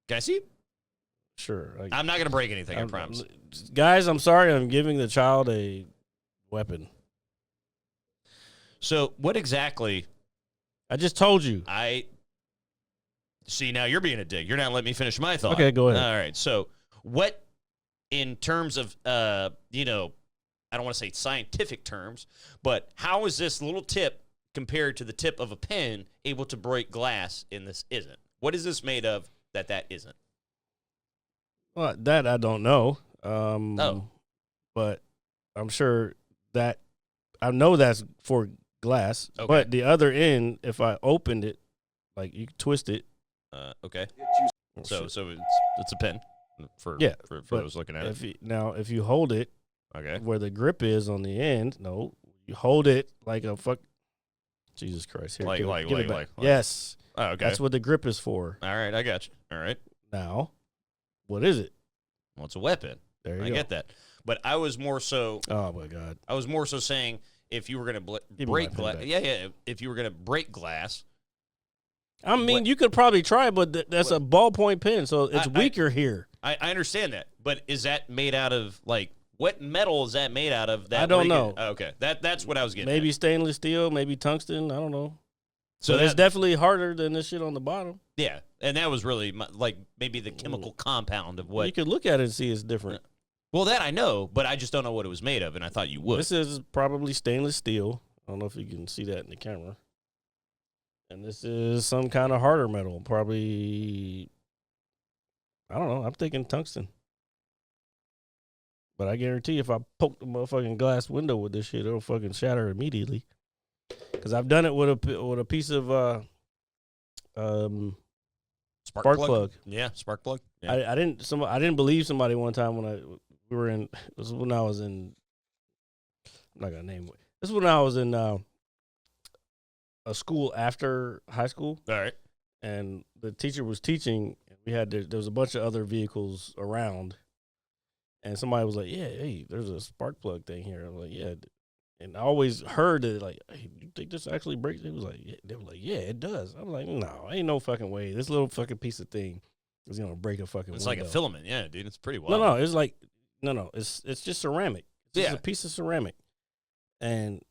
Can I see? Sure. I'm not going to break anything, I promise. Guys, I'm sorry. I'm giving the child a weapon. So what exactly? I just told you. See, now you're being a dick. You're not letting me finish my thought. Okay, go ahead. All right. So what, in terms of, I don't want to say scientific terms, but how is this little tip compared to the tip of a pen able to break glass and this isn't? What is this made of that isn't? Well, that I don't know. But I'm sure that I know that's for glass. Okay. But the other end, if I opened it, like you twist it. Okay. So it's a pen for those looking at it. If you hold it, okay, where the grip is on the end, You hold it like a fuck. Jesus Christ! Here, give it back. Yes. Oh, okay. That's what the grip is for. All right, I got you. All right. Now, what is it? Well, it's a weapon. There you go. I get that. But I was more so. Oh my God. I was more so saying if you were going to break glass. If you were going to break glass. I mean, you could probably try, but that's a ballpoint pen, so it's weaker here. I understand that, but is that made out of like what metal is that made out of? That I don't know. Okay, that's what I was getting. Maybe at. stainless steel, maybe tungsten. I don't know. So it's definitely harder than this shit on the bottom. Yeah, and that was really like maybe the chemical compound of what you could look at it and see it's different. Well, that I know, but I just don't know what it was made of, and I thought you would. This is probably stainless steel. I don't know if you can see that in the camera. And this is some kind of harder metal, probably. I don't know. I'm thinking tungsten. But I guarantee if I poke the motherfucking glass window with this shit, it'll fucking shatter immediately. Because I've done it with a piece of spark plug. Yeah, spark plug. Yeah. I didn't believe somebody one time when it was when I was in. I'm not gonna name it. This is when I was in a school after high school. All right. And the teacher was teaching. There was a bunch of other vehicles around. And somebody was like, yeah, hey, there's a spark plug thing here. I was like, yeah. And I always heard that, like, hey, you think this actually breaks? They were like, yeah, it does. I was like, no, ain't no fucking way. This little fucking piece of thing is going to break a fucking window. Like a filament. Yeah, dude. It's pretty wild. No, it's like, no. It's just ceramic. It's just a piece of ceramic. And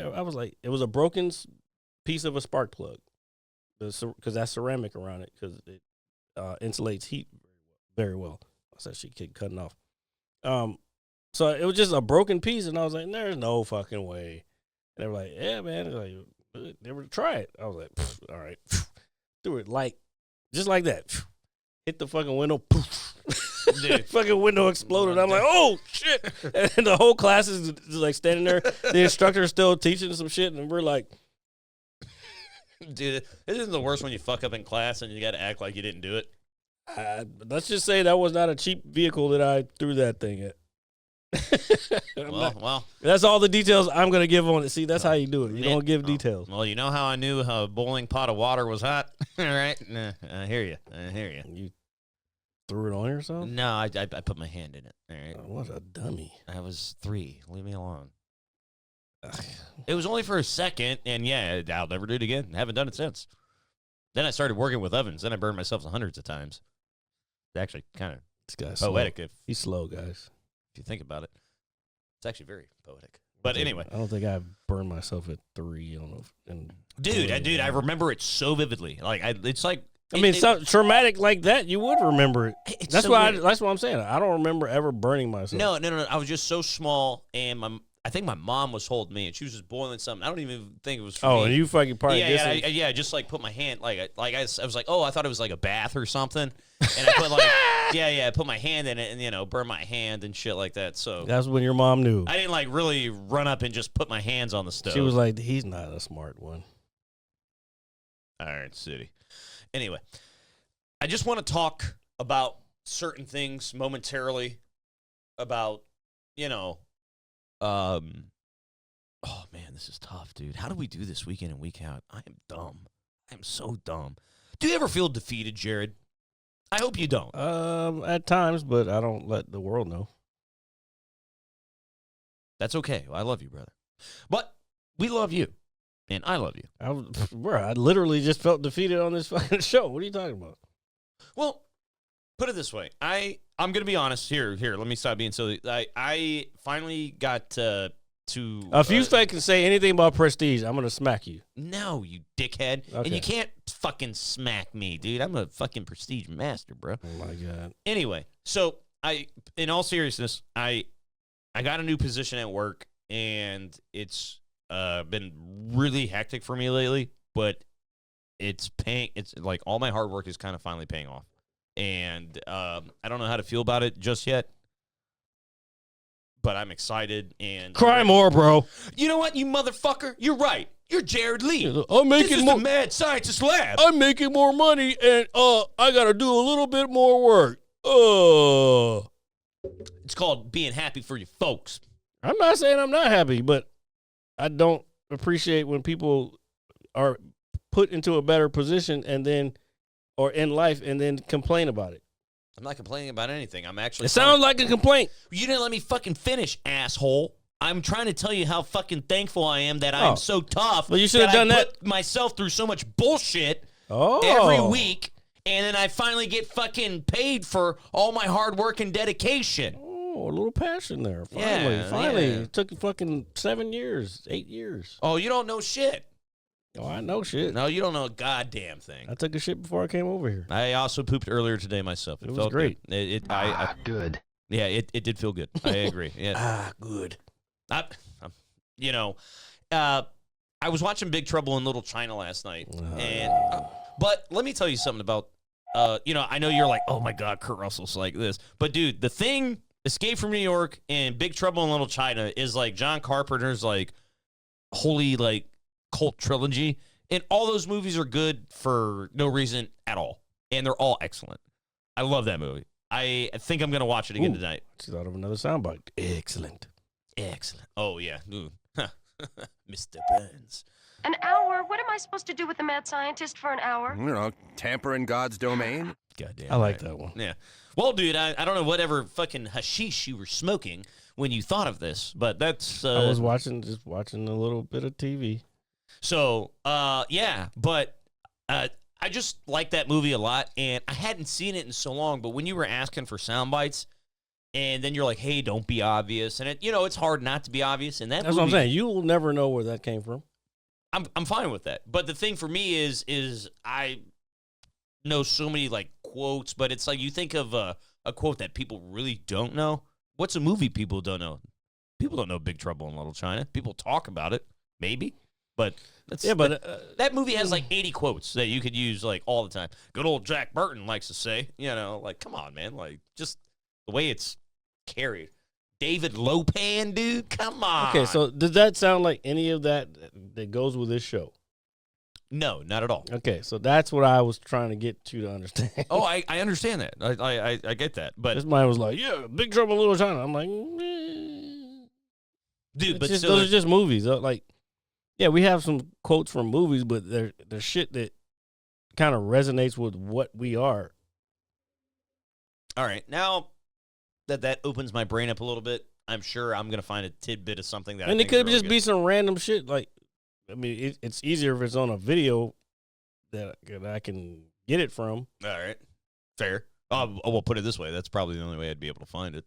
I was like, it was a broken piece of a spark plug. Because that's ceramic around it because it insulates heat very well. I said she kept cutting off. So it was just a broken piece, and I was like, there's no fucking way. And they were like, yeah, man. Like, they were try it. I was like, all right. Do it just like that. Hit the fucking window. Fucking window exploded. I'm like, oh, shit. And the whole class is just like standing there. The instructor's still teaching some shit, and we're like, dude, this isn't the worst when you fuck up in class and you got to act like you didn't do it. Let's just say that was not a cheap vehicle that I threw that thing at. Well, that's all the details I'm going to give on it. See, that's how you do it. You don't give details. Well, you know how I knew a boiling pot of water was hot? All right. I hear you. You threw it on yourself? No, I put my hand in it. All right. Oh, what a dummy. I was 3. Leave me alone. It was only for a second, and yeah, I'll never do it again. I haven't done it since. Then I started working with ovens. Then I burned myself hundreds of times. It's actually kind of poetic. He's slow, guys. If you think about it, it's actually very poetic. But anyway, I don't think I've burned myself at 3. I don't know. Dude, I remember it so vividly. Like it's like. I mean, something traumatic like that, you would remember it. That's so why. That's what I'm saying. I don't remember ever burning myself. No. I was just so small, and I think my mom was holding me, and she was just boiling something. I don't even think it was for me. And you fucking probably yeah. I just like put my hand I was like, oh, I thought it was like a bath or something, and I put like I put my hand in it and burn my hand and shit like that. So that's when your mom knew. I didn't like really run up and just put my hands on the stove. She was like, he's not a smart one. All right, City. Anyway, I just want to talk about certain things momentarily about oh man, this is tough, dude. How do we do this week in and week out? I am dumb. I am so dumb. Do you ever feel defeated, Jared? I hope you don't. At times, but I don't let the world know. That's okay. I love you, brother. But we love you, and I love you. I literally just felt defeated on this fucking show. What are you talking about? Well, put it this way. I'm going to be honest. Here. Let me stop being silly. I finally got to. If you can say anything about Prestige, I'm gonna smack you. No, you dickhead. Okay. And you can't fucking smack me, dude. I'm a fucking Prestige master, bro. Oh my god. Anyway, so in all seriousness, I got a new position at work, and it's been really hectic for me lately. But it's like all my hard work is kind of finally paying off, and I don't know how to feel about it just yet. But I'm excited and cry more, bro. You know what, you motherfucker? You're right. You're Jared Lee. I'm making this is the Mad Scientist Lab. I'm making more money, and I gotta do a little bit more work. It's called being happy for your folks. I'm not saying I'm not happy, but I don't appreciate when people are put into a better position or in life and then complain about it. I'm not complaining about anything. I'm actually. It sounds like a complaint. You didn't let me fucking finish, asshole. I'm trying to tell you how fucking thankful I am that I'm so tough. Well, you should have done that. Put myself through so much bullshit every week, and then I finally get fucking paid for all my hard work and dedication. Oh, a little passion there. Finally. Yeah. It took fucking 7 years, 8 years. Oh, you don't know shit. Oh, I know shit. No, you don't know a goddamn thing. I took a shit before I came over here. I also pooped earlier today myself. It was felt great. Good. Good. Yeah, it did feel good. I agree. Yeah. Good. I was watching Big Trouble in Little China last night, but let me tell you something about, I know you're like, oh my God, Kurt Russell's like this, but dude, the thing, Escape from New York and Big Trouble in Little China is like John Carpenter's like holy like cult trilogy, and all those movies are good for no reason at all, and they're all excellent. I love that movie. I think I'm gonna watch it again tonight. Just thought of another soundbite. Excellent. Oh yeah. Ooh. Mr. Burns. An hour? What am I supposed to do with the mad scientist for an hour? You know, tamper in God's domain. Goddamn. I like that one. Yeah. Well, dude, I don't know whatever fucking hashish you were smoking when you thought of this, but that's. I was watching a little bit of TV. So, yeah, but I just like that movie a lot, and I hadn't seen it in so long. But when you were asking for sound bites, and then you're like, "Hey, don't be obvious," and it's hard not to be obvious. And that's what I'm saying. You'll never know where that came from. I'm fine with that. But the thing for me is I know so many like quotes, but it's like you think of a quote that people really don't know. What's a movie people don't know? People don't know Big Trouble in Little China. People talk about it, maybe, but that movie has like 80 quotes that you could use like all the time. Good old Jack Burton likes to say, like, come on, man, like just the way it's carried. David Lopan, dude, come on. Okay, so does that sound like any of that goes with this show? No, not at all. Okay, so that's what I was trying to get you to understand. Oh, I understand that. I get that. But this man was like, yeah, Big Trouble in Little China. I'm like, dude, but those are just movies. Like, yeah, we have some quotes from movies, but they're shit that kind of resonates with what we are. All right, now that opens my brain up a little bit, I'm sure I'm going to find a tidbit of something that. And I it could really just good. be some random shit. Like, I mean, it's easier if it's on a video that I can get it from. All right, fair. We'll put it this way: that's probably the only way I'd be able to find it.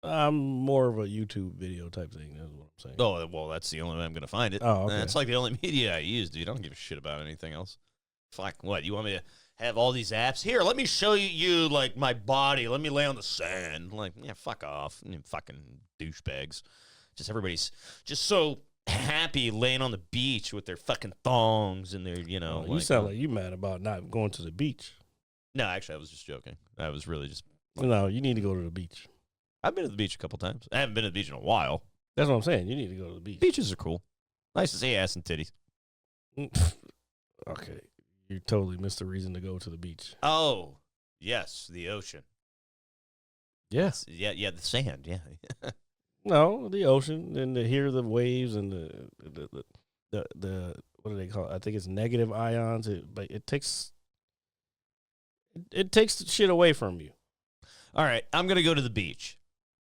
I'm more of a YouTube video type thing. That's what I'm saying. Oh, well, that's the only way I'm going to find it. Oh, okay. That's like the only media I use, dude. I don't give a shit about anything else. Fuck, what? You want me to have all these apps? Here, let me show you like, my body. Let me lay on the sand. Like, yeah, fuck off. You fucking douchebags. Just everybody's just so happy laying on the beach with their fucking thongs and their, you like, sound like you mad about not going to the beach. No, actually, I was just joking. I was really just. No, you need to go to the beach. I've been to the beach a couple times. I haven't been to the beach in a while. That's what I'm saying. You need to go to the beach. Beaches are cool. Nice to see ass and titties. Okay. You totally missed the reason to go to the beach. Oh, yes, the ocean. Yes. Yeah, the sand, yeah. No, the ocean, and to hear the waves and the what do they call it? I think it's negative ions. But it takes the shit away from you. All right, I'm going to go to the beach.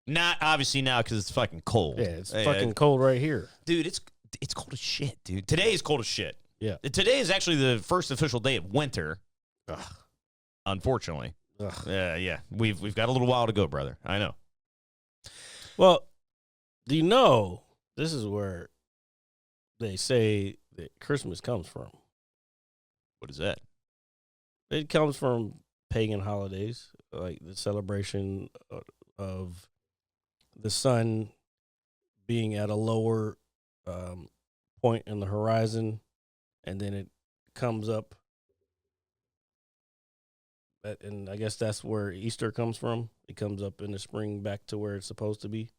Not obviously now because it's fucking cold. Yeah, it's fucking cold right here. Dude, it's cold as shit, dude. Today is cold as shit. Yeah. Today is actually the first official day of winter. Ugh. Unfortunately. Ugh. Yeah. We've got a little while to go, brother. I know. Well, do you know this is where they say that Christmas comes from? What is that? It comes from pagan holidays, like the celebration of the sun being at a lower point in the horizon, and then it comes up. And I guess that's where Easter comes from. It comes up in the spring back to where it's supposed to be.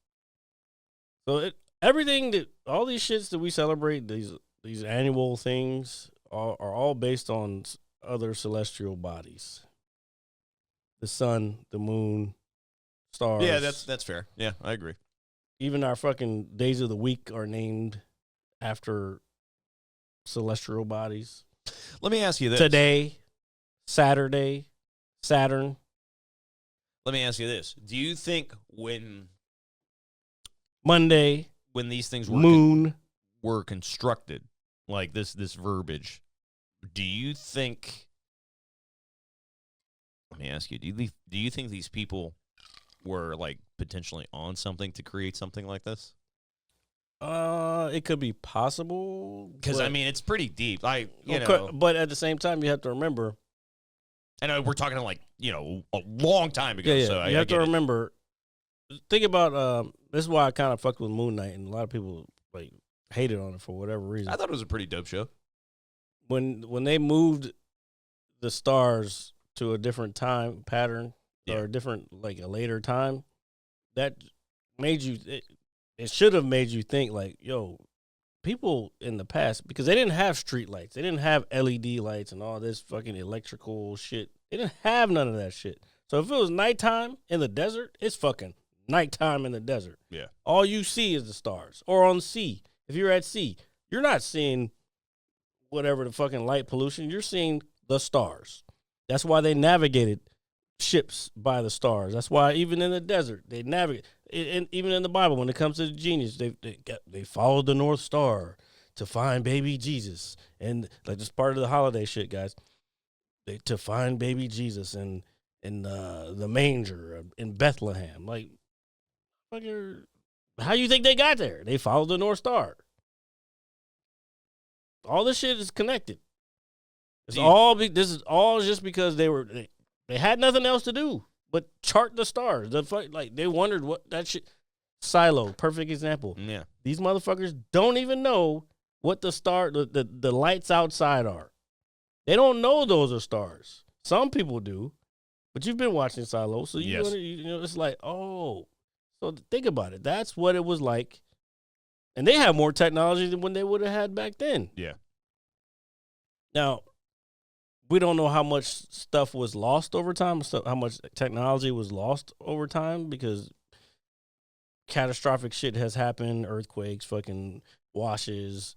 So all these shits that we celebrate, these annual things are all based on other celestial bodies. The sun, the moon, stars. Yeah, that's fair. Yeah, I agree. Even our fucking days of the week are named after celestial bodies. Let me ask you this. Today, Saturday, Saturn. Let me ask you this. Do you think when Monday, these things were constructed, like this verbiage, do you think, let me ask you, do you think these people were like potentially on something to create something like this? It could be possible. Because, I mean, it's pretty deep. But at the same time, you have to remember. I know we're talking like, a long time ago. Yeah, So you have to remember. Think about, this is why I kind of fucked with Moon Knight, and a lot of people like hated on it for whatever reason. I thought it was a pretty dope show. When they moved the stars to a different time pattern or a different, like a later time, that made you, it should have made you think like, yo, people in the past, because they didn't have street lights. They didn't have LED lights and all this fucking electrical shit. They didn't have none of that shit. So if it was nighttime in the desert, it's fucking nighttime in the desert. Yeah. All you see is the stars. Or on sea. If you're at sea, you're not seeing whatever the fucking light pollution. You're seeing the stars. That's why they navigated ships by the stars. That's why even in the desert, they navigate. And even in the Bible, when it comes to the genius, they followed the North Star to find baby Jesus. And like this part of the holiday shit, guys. To find baby Jesus in the manger in Bethlehem. Like, how you think they got there? They followed the North Star. All this shit is connected. This is all just because they had nothing else to do but chart the stars. They wondered what that shit. Silo, perfect example. Yeah, these motherfuckers don't even know what the lights outside are. They don't know those are stars. Some people do, but you've been watching Silo, so you know it's like, oh, so think about it. That's what it was like, and they have more technology than when they would have had back then. Yeah. Now, we don't know how much stuff was lost over time, how much technology was lost over time, because catastrophic shit has happened, earthquakes, fucking washes,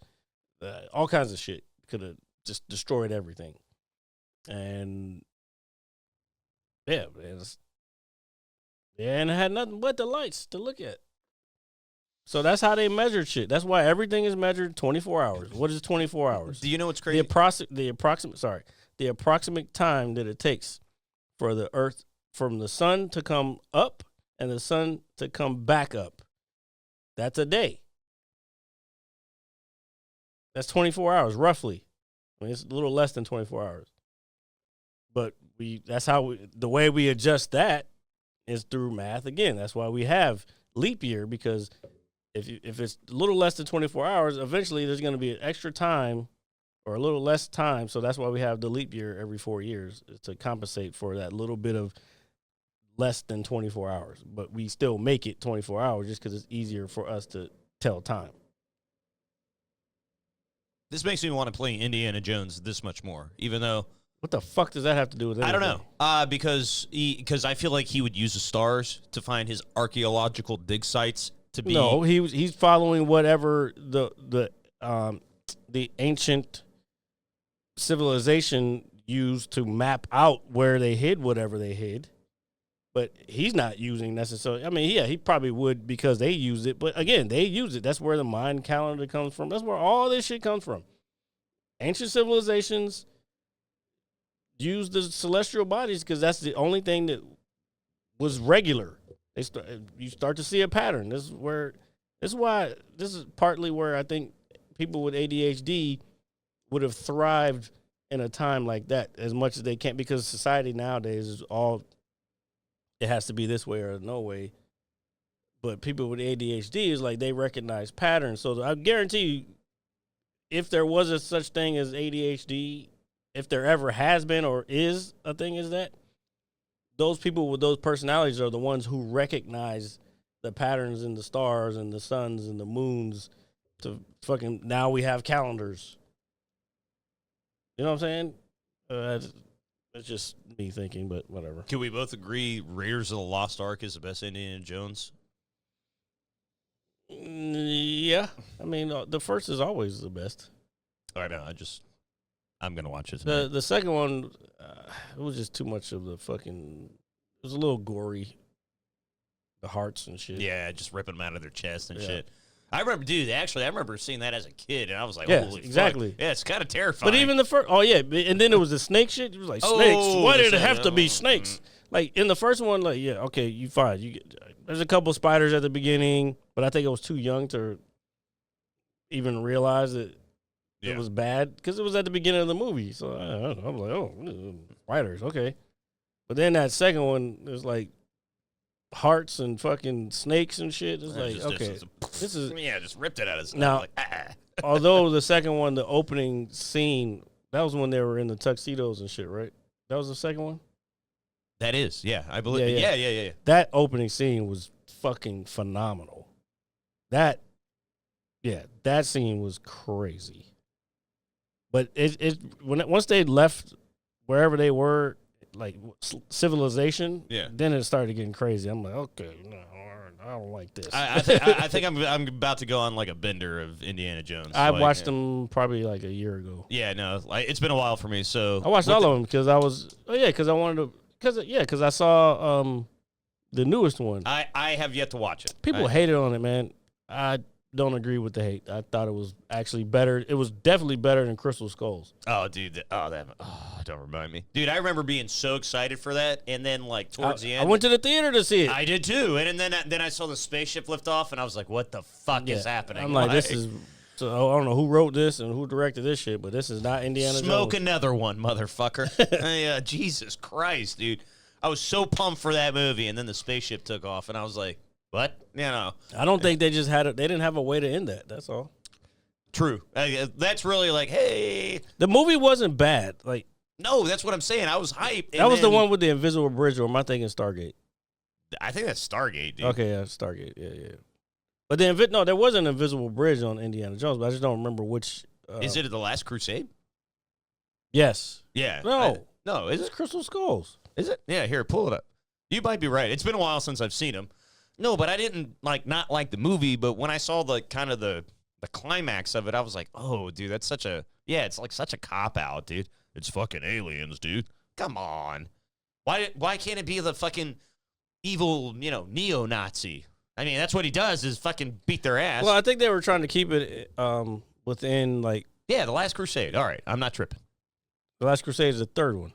all kinds of shit could have just destroyed everything. And yeah, and it had nothing but the lights to look at. So that's how they measured shit. That's why everything is measured 24 hours. What is 24 hours? Do you know what's crazy? The approximate time that it takes for the earth, from the sun to come up and the sun to come back up. That's a day. That's 24 hours, roughly. I mean, it's a little less than 24 hours. But the way we adjust that is through math again. That's why we have leap year, because if it's a little less than 24 hours, eventually there's going to be an extra time or a little less time. So that's why we have the leap year every 4 years, to compensate for that little bit of less than 24 hours. But we still make it 24 hours just because it's easier for us to tell time. This makes me want to play Indiana Jones this much more, even though. What the fuck does that have to do with anything? I don't know. Because I feel like he would use the stars to find his archaeological dig sites to be. No, he's following whatever the ancient civilization used to map out where they hid whatever they hid. But he's not using necessarily. I mean, yeah, he probably would because they used it. But again, they use it. That's where the Mayan calendar comes from. That's where all this shit comes from. Ancient civilizations use the celestial bodies because that's the only thing that was regular. You start to see a pattern. This is partly where I think people with ADHD would have thrived in a time like that as much as they can, because society nowadays is all, it has to be this way or no way. But people with ADHD is like they recognize patterns. So I guarantee you, if there was a such thing as ADHD, if there ever has been or is a thing as that, those people with those personalities are the ones who recognize the patterns in the stars and the suns and the moons. To fucking, now we have calendars. You know what I'm saying? That's just me thinking, but whatever. Can we both agree Raiders of the Lost Ark is the best Indiana Jones? Yeah, I mean the first is always the best. I know. I'm gonna watch it. The second one, it was just too much of the fucking. It was a little gory. The hearts and shit. Yeah, just ripping them out of their chest and shit. I remember, dude. Actually, I remember seeing that as a kid, and I was like, yeah, "Holy exactly." fuck. Yeah, it's kind of terrifying. But even the first, and then it was the snake shit. It was like snakes. Why did it have to be snakes? Like in the first one, like okay, you fine. There's a couple spiders at the beginning, but I think I was too young to even realize that it was bad because it was at the beginning of the movie. So I'm like, oh, spiders, okay. But then that second one, there's like hearts and fucking snakes and shit. It's like, okay, this is just ripped it out of his now. like, Although the second one, the opening scene, that was when they were in the tuxedos and shit, right? That was the second one. That is, yeah, I believe. Yeah. That opening scene was fucking phenomenal. That scene was crazy. But once they left wherever they were, like civilization, then it started getting crazy. I'm like, okay, no, I don't like this. I think I'm about to go on like a bender of Indiana Jones. I watched them probably like a year ago. Yeah, no, it's been a while for me. So I watched all of them because I was because I wanted to because I saw the newest one. I have yet to watch it. People hated on it, man. I don't agree with the hate. I thought it was actually better. It was definitely better than Crystal Skulls. Oh, dude. Don't remind me. Dude, I remember being so excited for that. And then, like, towards the end. I went to the theater to see it. I did, too. And then I saw the spaceship lift off, and I was like, what the fuck is happening? I'm like, this is... So I don't know who wrote this and who directed this shit, but this is not Indiana Jones. Smoke another one, motherfucker. Jesus Christ, dude. I was so pumped for that movie, and then the spaceship took off, and I was like, what? I don't think they just had it. They didn't have a way to end that. That's all. True. That's really like, hey. The movie wasn't bad. Like, no, that's what I'm saying. I was hyped. That was the one with the invisible bridge, or am I thinking Stargate? I think that's Stargate, dude. Okay, yeah, Stargate. Yeah. But there was an invisible bridge on Indiana Jones, but I just don't remember which. Is it The Last Crusade? Yes. Yeah. No, is it's it Crystal Skulls. Is it? Yeah, here, pull it up. You might be right. It's been a while since I've seen them. No, but I didn't not like the movie, but when I saw the kind of the climax of it, I was like, oh, dude, that's it's like such a cop-out, dude. It's fucking aliens, dude. Come on. Why can't it be the fucking evil, neo-Nazi? I mean, that's what he does is fucking beat their ass. Well, I think they were trying to keep it within, like... Yeah, The Last Crusade. All right, I'm not tripping. The Last Crusade is the third one.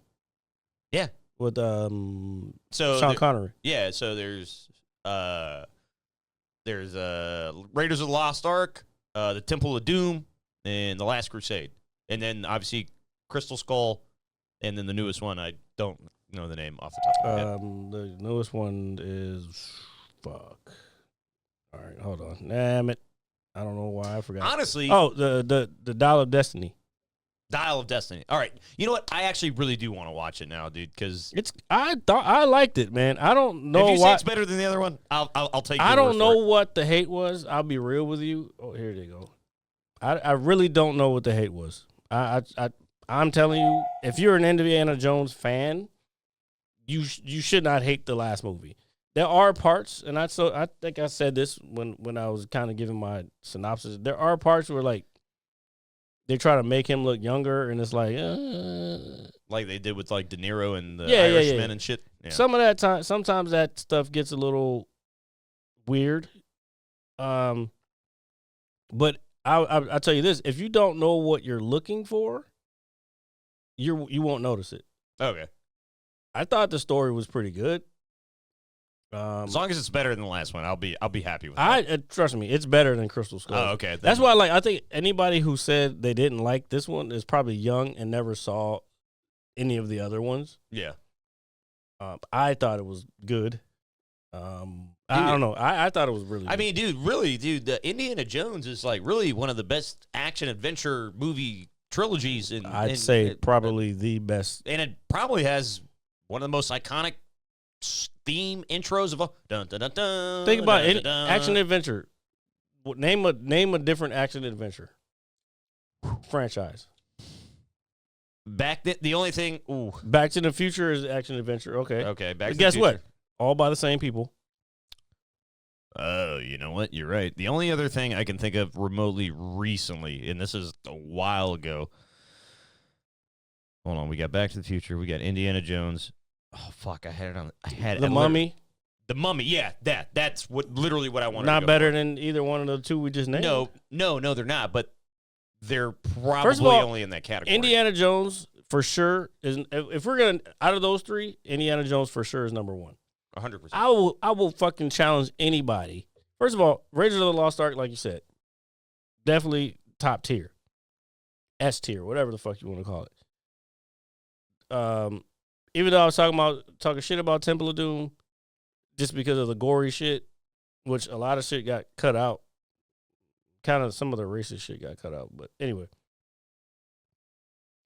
Yeah. With Sean Connery. Yeah, so there's Raiders of the Lost Ark, the Temple of Doom, and The Last Crusade. And then, obviously, Crystal Skull, and then the newest one, I don't know the name off the top of my head. The newest one is... Fuck. All right, hold on. Damn it. I don't know why I forgot. Honestly. Oh, the Dial of Destiny. Dial of Destiny. All right. You know what? I actually really do want to watch it now, dude, because I liked it, man. I don't know why. If you why say it's better than the other one, I'll take. I don't know what the hate was. I'll be real with you. Oh, here they go. I really don't know what the hate was. I'm telling you, if you're an Indiana Jones fan, you should not hate the last movie. There are parts, and I think I said this when I was kind of giving my synopsis. There are parts where like they try to make him look younger, and it's like they did with like De Niro and the Irishman and shit. Yeah. Sometimes that stuff gets a little weird. But I'll tell you this: if you don't know what you're looking for, you won't notice it. Okay. I thought the story was pretty good. As long as it's better than the last one, I'll be happy with that. Trust me, it's better than Crystal Skull. Oh, okay. That's why I think anybody who said they didn't like this one is probably young and never saw any of the other ones. Yeah. I thought it was good. I don't know. I thought it was really good. I mean, dude, the Indiana Jones is like really one of the best action adventure movie trilogies. I'd say probably the best. And it probably has one of the most iconic theme intros of all. Dun, dun, dun, dun, Think about dun, it. dun, dun. Action adventure. Name a different action adventure franchise. The only thing. Ooh. Back to the Future is action adventure. Okay. Back. But guess what? All by the same people. Oh, you know what? You're right. The only other thing I can think of remotely recently, and this is a while ago. Hold on. We got Back to the Future. We got Indiana Jones. Oh, fuck. I had it on. The Mummy. The Mummy. Yeah, that's literally what I wanted. Not to go better for. than either one of the two we just named. No, they're not. But they're probably First of all, only in that category. Indiana Jones for sure is. If we're gonna out of those three, Indiana Jones for sure is number one. 100%. I will fucking challenge anybody. First of all, Raiders of the Lost Ark, like you said, definitely top tier, S tier, whatever the fuck you want to call it. Even though I was talking shit about Temple of Doom, just because of the gory shit, which a lot of shit got cut out. Kind of some of the racist shit got cut out, but anyway.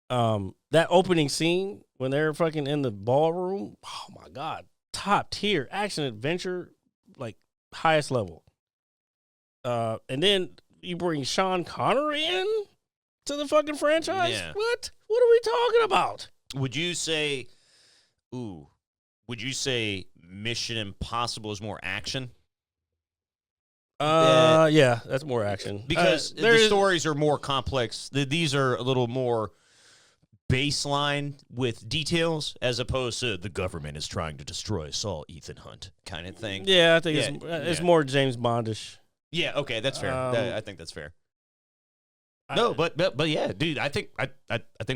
That opening scene when they're fucking in the ballroom, oh my God, top tier action adventure, like highest level. And then you bring Sean Connery in to the fucking franchise. Yeah. What are we talking about? Would you say Mission Impossible is more action? Yeah, that's more action Because the stories are more complex. These are a little more baseline with details as opposed to the government is trying to destroy us all, Ethan Hunt kind of thing. Yeah, I think it's more James Bondish. Yeah, okay, that's fair. I think that's fair. No, but yeah, dude, I think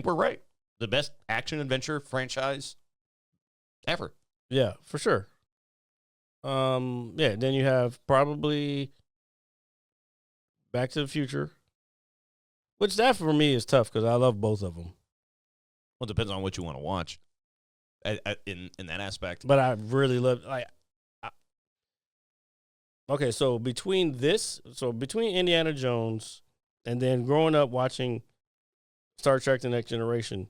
we're right. The best action adventure franchise ever. Yeah, for sure. Yeah, then you have probably Back to the Future, which that for me is tough because I love both of them. Well, it depends on what you want to watch in that aspect. But I really love okay, so between Indiana Jones and then growing up watching Star Trek: The Next Generation,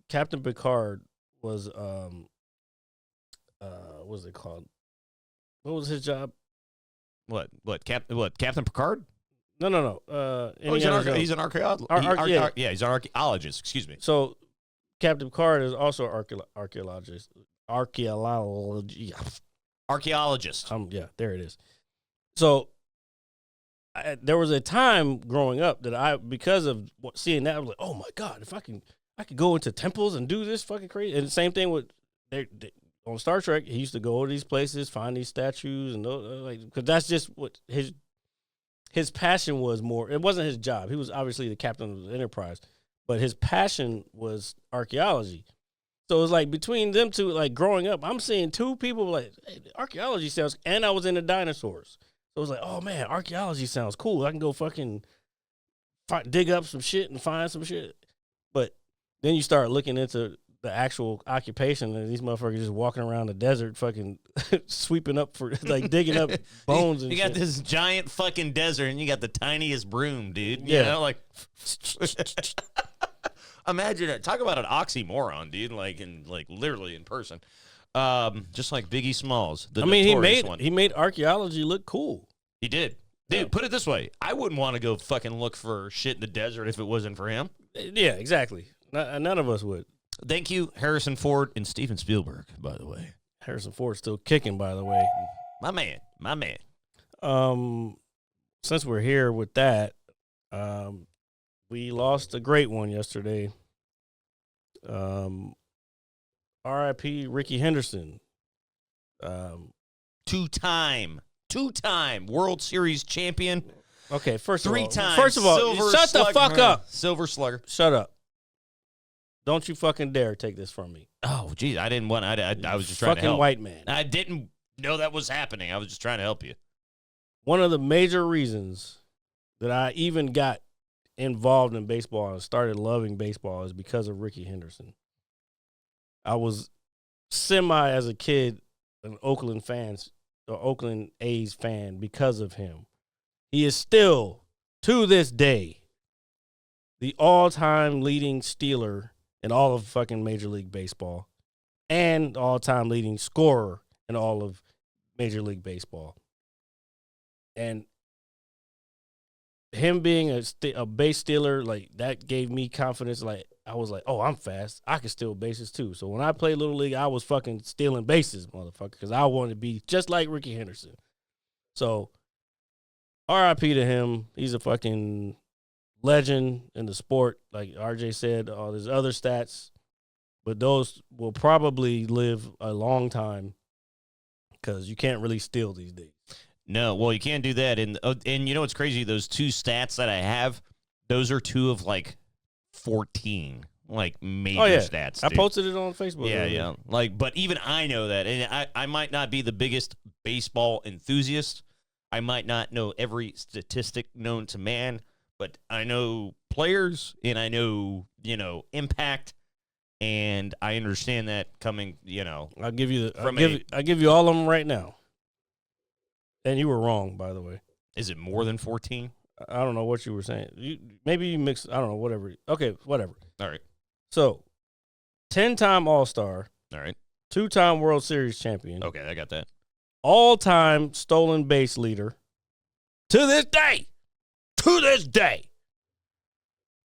Captain Picard was what was it called? What was his job? What Captain Picard? No. He's an archaeologist. Yeah, he's an archaeologist. Excuse me. So Captain Picard is also archaeologist. Archaeologist. Yeah, there it is. So there was a time growing up that because of seeing that, I was like, oh my God, if I could go into temples and do this fucking crazy. And the same thing with on Star Trek, he used to go to these places, find these statues, and because that's just what his passion was more. It wasn't his job. He was obviously the captain of the Enterprise, but his passion was archaeology. So it was like between them two, like growing up, I'm seeing two people like, hey, archaeology sounds, and I was into dinosaurs. So it was like, oh man, archaeology sounds cool. I can go fucking dig up some shit and find some shit. But then you start looking into the actual occupation, and these motherfuckers just walking around the desert, fucking sweeping up for like digging up bones. And you got shit. this giant fucking desert, and you got the tiniest broom, dude. Yeah. You know, like imagine it. Talk about an oxymoron, dude. Like literally in person. Just like Biggie Smalls. He made archaeology look cool. He did. Dude, put it this way. I wouldn't want to go fucking look for shit in the desert if it wasn't for him. Yeah, exactly. None of us would. Thank you, Harrison Ford and Steven Spielberg, by the way. Harrison Ford's still kicking, by the way. My man. Since we're here with that, we lost a great one yesterday. R.I.P. Ricky Henderson. Two-time World Series champion. Okay, first of all, Silver shut the fuck up. Silver Slugger. Shut up. Don't you fucking dare take this from me. Oh, geez, I didn't want. I was just trying to help. Fucking white man. I didn't know that was happening. I was just trying to help you. One of the major reasons that I even got involved in baseball and started loving baseball is because of Ricky Henderson. I was as a kid an Oakland A's fan because of him. He is still, to this day, the all-time leading stealer in all of fucking Major League Baseball and all-time leading scorer in all of Major League Baseball. And him being a base stealer, like, that gave me confidence. Like, I was like, oh, I'm fast. I can steal bases too. So when I played Little League, I was fucking stealing bases, motherfucker, because I wanted to be just like Ricky Henderson. So RIP to him. He's a fucking legend in the sport. Like RJ said, all his other stats, but those will probably live a long time because you can't really steal these days. No, well, you can't do that. And you know what's crazy? Those 2 stats that I have, those are 2 of like 14, like major stats. I dude. posted it on Facebook. Yeah, yeah. Like, but even I know that, and I might not be the biggest baseball enthusiast. I might not know every statistic known to man, but I know players, and I know impact, and I understand that coming. I'll give you I'll give you all of them right now. And you were wrong, by the way. Is it more than 14? I don't know what you were saying. Maybe you mixed. I don't know. Whatever. Okay, whatever. All right. So, 10-time All-Star. All right. 2-time World Series champion. Okay, I got that. All-time stolen base leader. To this day. To this day.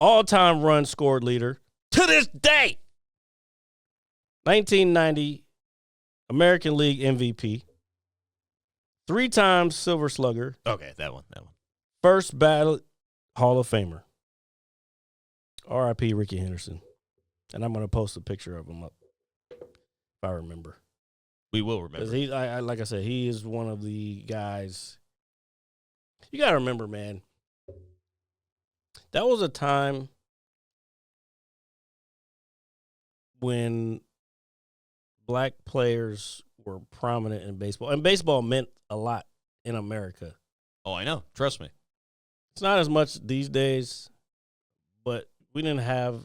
All-time run scored leader. To this day. 1990 American League MVP. 3 times Silver Slugger. Okay, that one. First ballot Hall of Famer. R.I.P. Ricky Henderson. And I'm going to post a picture of him up if I remember. We will remember. Because like I said, he is one of the guys. You got to remember, man. That was a time when black players were prominent in baseball. And baseball meant a lot in America. Oh, I know. Trust me. It's not as much these days, but we didn't have,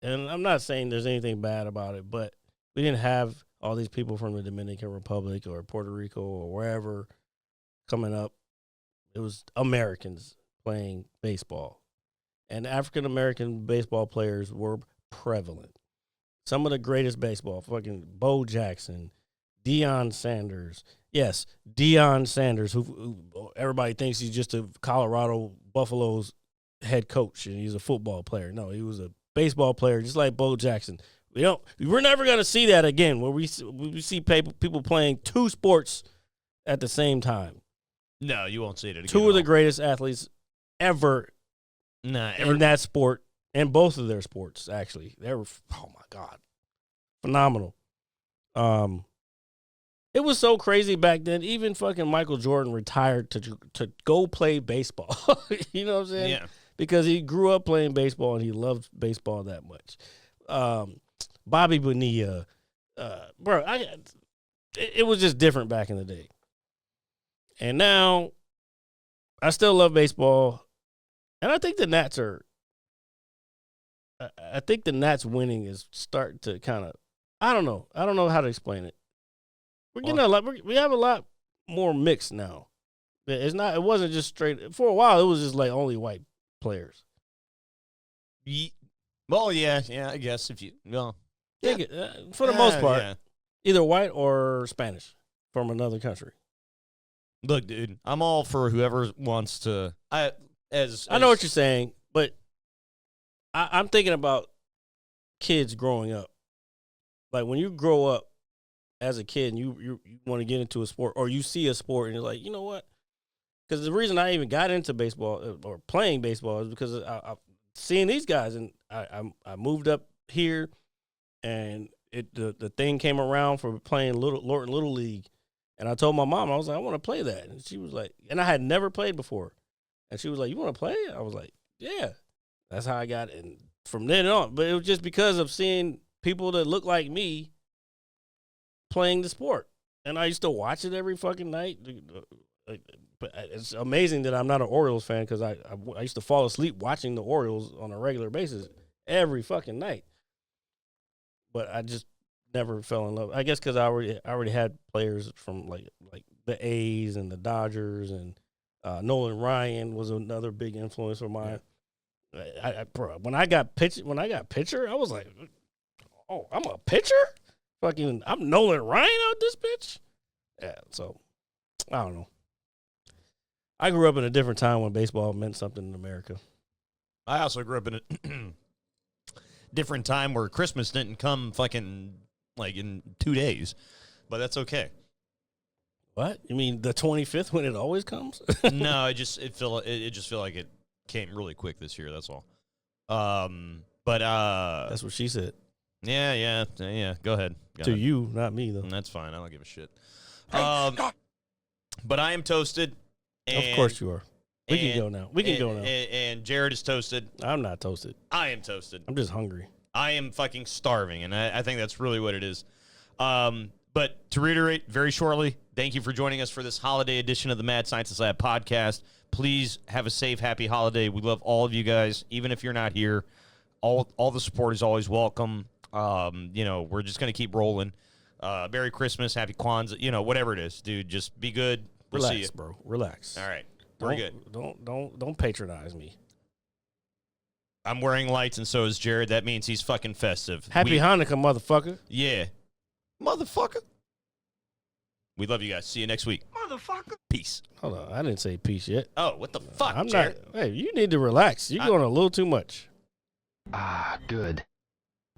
and I'm not saying there's anything bad about it, but we didn't have all these people from the Dominican Republic or Puerto Rico or wherever coming up. It was Americans playing baseball. And African-American baseball players were prevalent. Some of the greatest baseball, fucking Bo Jackson, Deion Sanders. Yes, Deion Sanders, who everybody thinks he's just a Colorado Buffaloes head coach and he's a football player. No, he was a baseball player, just like Bo Jackson. We're never going to see that again, where we see people playing 2 sports at the same time. No, you won't see it again. 2 of the greatest athletes ever in that sport, and both of their sports, actually. They were, oh my God, phenomenal. It was so crazy back then. Even fucking Michael Jordan retired to go play baseball. You know what I'm saying? Yeah. Because he grew up playing baseball and he loved baseball that much. Bobby Bonilla, bro, it was just different back in the day. And now, I still love baseball, and I think the Nats are. I think the Nats winning is starting to kind of. I don't know how to explain it. We're getting a lot. We have a lot more mix now. It's not. It wasn't just straight. For a while, it was just like only white players. Well, yeah, I guess if you well, for the most part, yeah. Either white or Spanish from another country. Look, dude, I'm all for whoever wants to. I know what you're saying, but I'm thinking about kids growing up. Like when you grow up as a kid and you want to get into a sport, or you see a sport and you're like, you know what? Because the reason I even got into baseball or playing baseball is because I seeing these guys, and I moved up here, and the thing came around for playing little league. And I told my mom, I was like, I want to play that. And she was like, and I had never played before. And she was like, you want to play? I was like, yeah. That's how I got it. And from then on, but it was just because of seeing people that look like me playing the sport. And I used to watch it every fucking night. But it's amazing that I'm not an Orioles fan, because I used to fall asleep watching the Orioles on a regular basis every fucking night. But I just never fell in love. I guess because I already had players from like the A's and the Dodgers, and Nolan Ryan was another big influence of mine. Bro, when I got pitcher, I was like, oh, I'm a pitcher? Fucking, I'm Nolan Ryan out this bitch? Yeah, so I don't know. I grew up in a different time when baseball meant something in America. I also grew up in different time where Christmas didn't come fucking like in 2 days, but that's okay. What? You mean the 25th when it always comes? No, it just feel like it came really quick this year. That's all. But that's what she said. Yeah. Go ahead. To you, not me though. That's fine. I don't give a shit. But I am toasted. Of course you are. We can go now. We can go now. And Jared is toasted. I'm not toasted. I am toasted. I'm just hungry. I am fucking starving, and I think that's really what it is. But to reiterate very shortly, thank you for joining us for this holiday edition of the Mad Scientist Lab podcast. Please have a safe, happy holiday. We love all of you guys, even if you're not here. All the support is always welcome. We're just going to keep rolling. Merry Christmas, Happy Kwanzaa, whatever it is, dude. Just be good. We'll Relax, see you. bro. Relax. All right. We're good. Don't patronize me. I'm wearing lights, and so is Jared. That means he's fucking festive. Happy Hanukkah, motherfucker. Yeah. Motherfucker. We love you guys. See you next week. Motherfucker. Peace. Hold on. I didn't say peace yet. Oh, what the fuck, I'm Jared? not. Hey, you need to relax. You're going a little too much. Ah, good.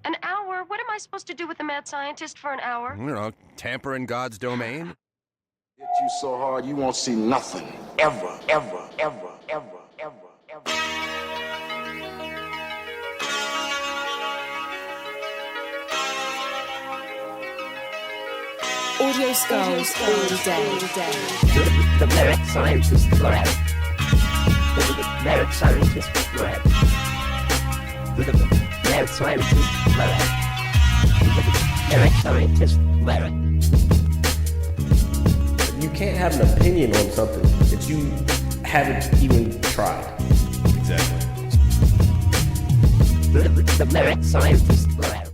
An hour? What am I supposed to do with the mad scientist for an hour? You know, tamper in God's domain. Hit you so hard you won't see nothing. Ever, ever, ever, ever, ever, ever. Audio skulls all day. The merit scientist lab. The merit scientist lab. The merit scientist lab. The merit scientist lab. You can't have an opinion on something that you haven't even tried. Exactly. The merit scientist lab.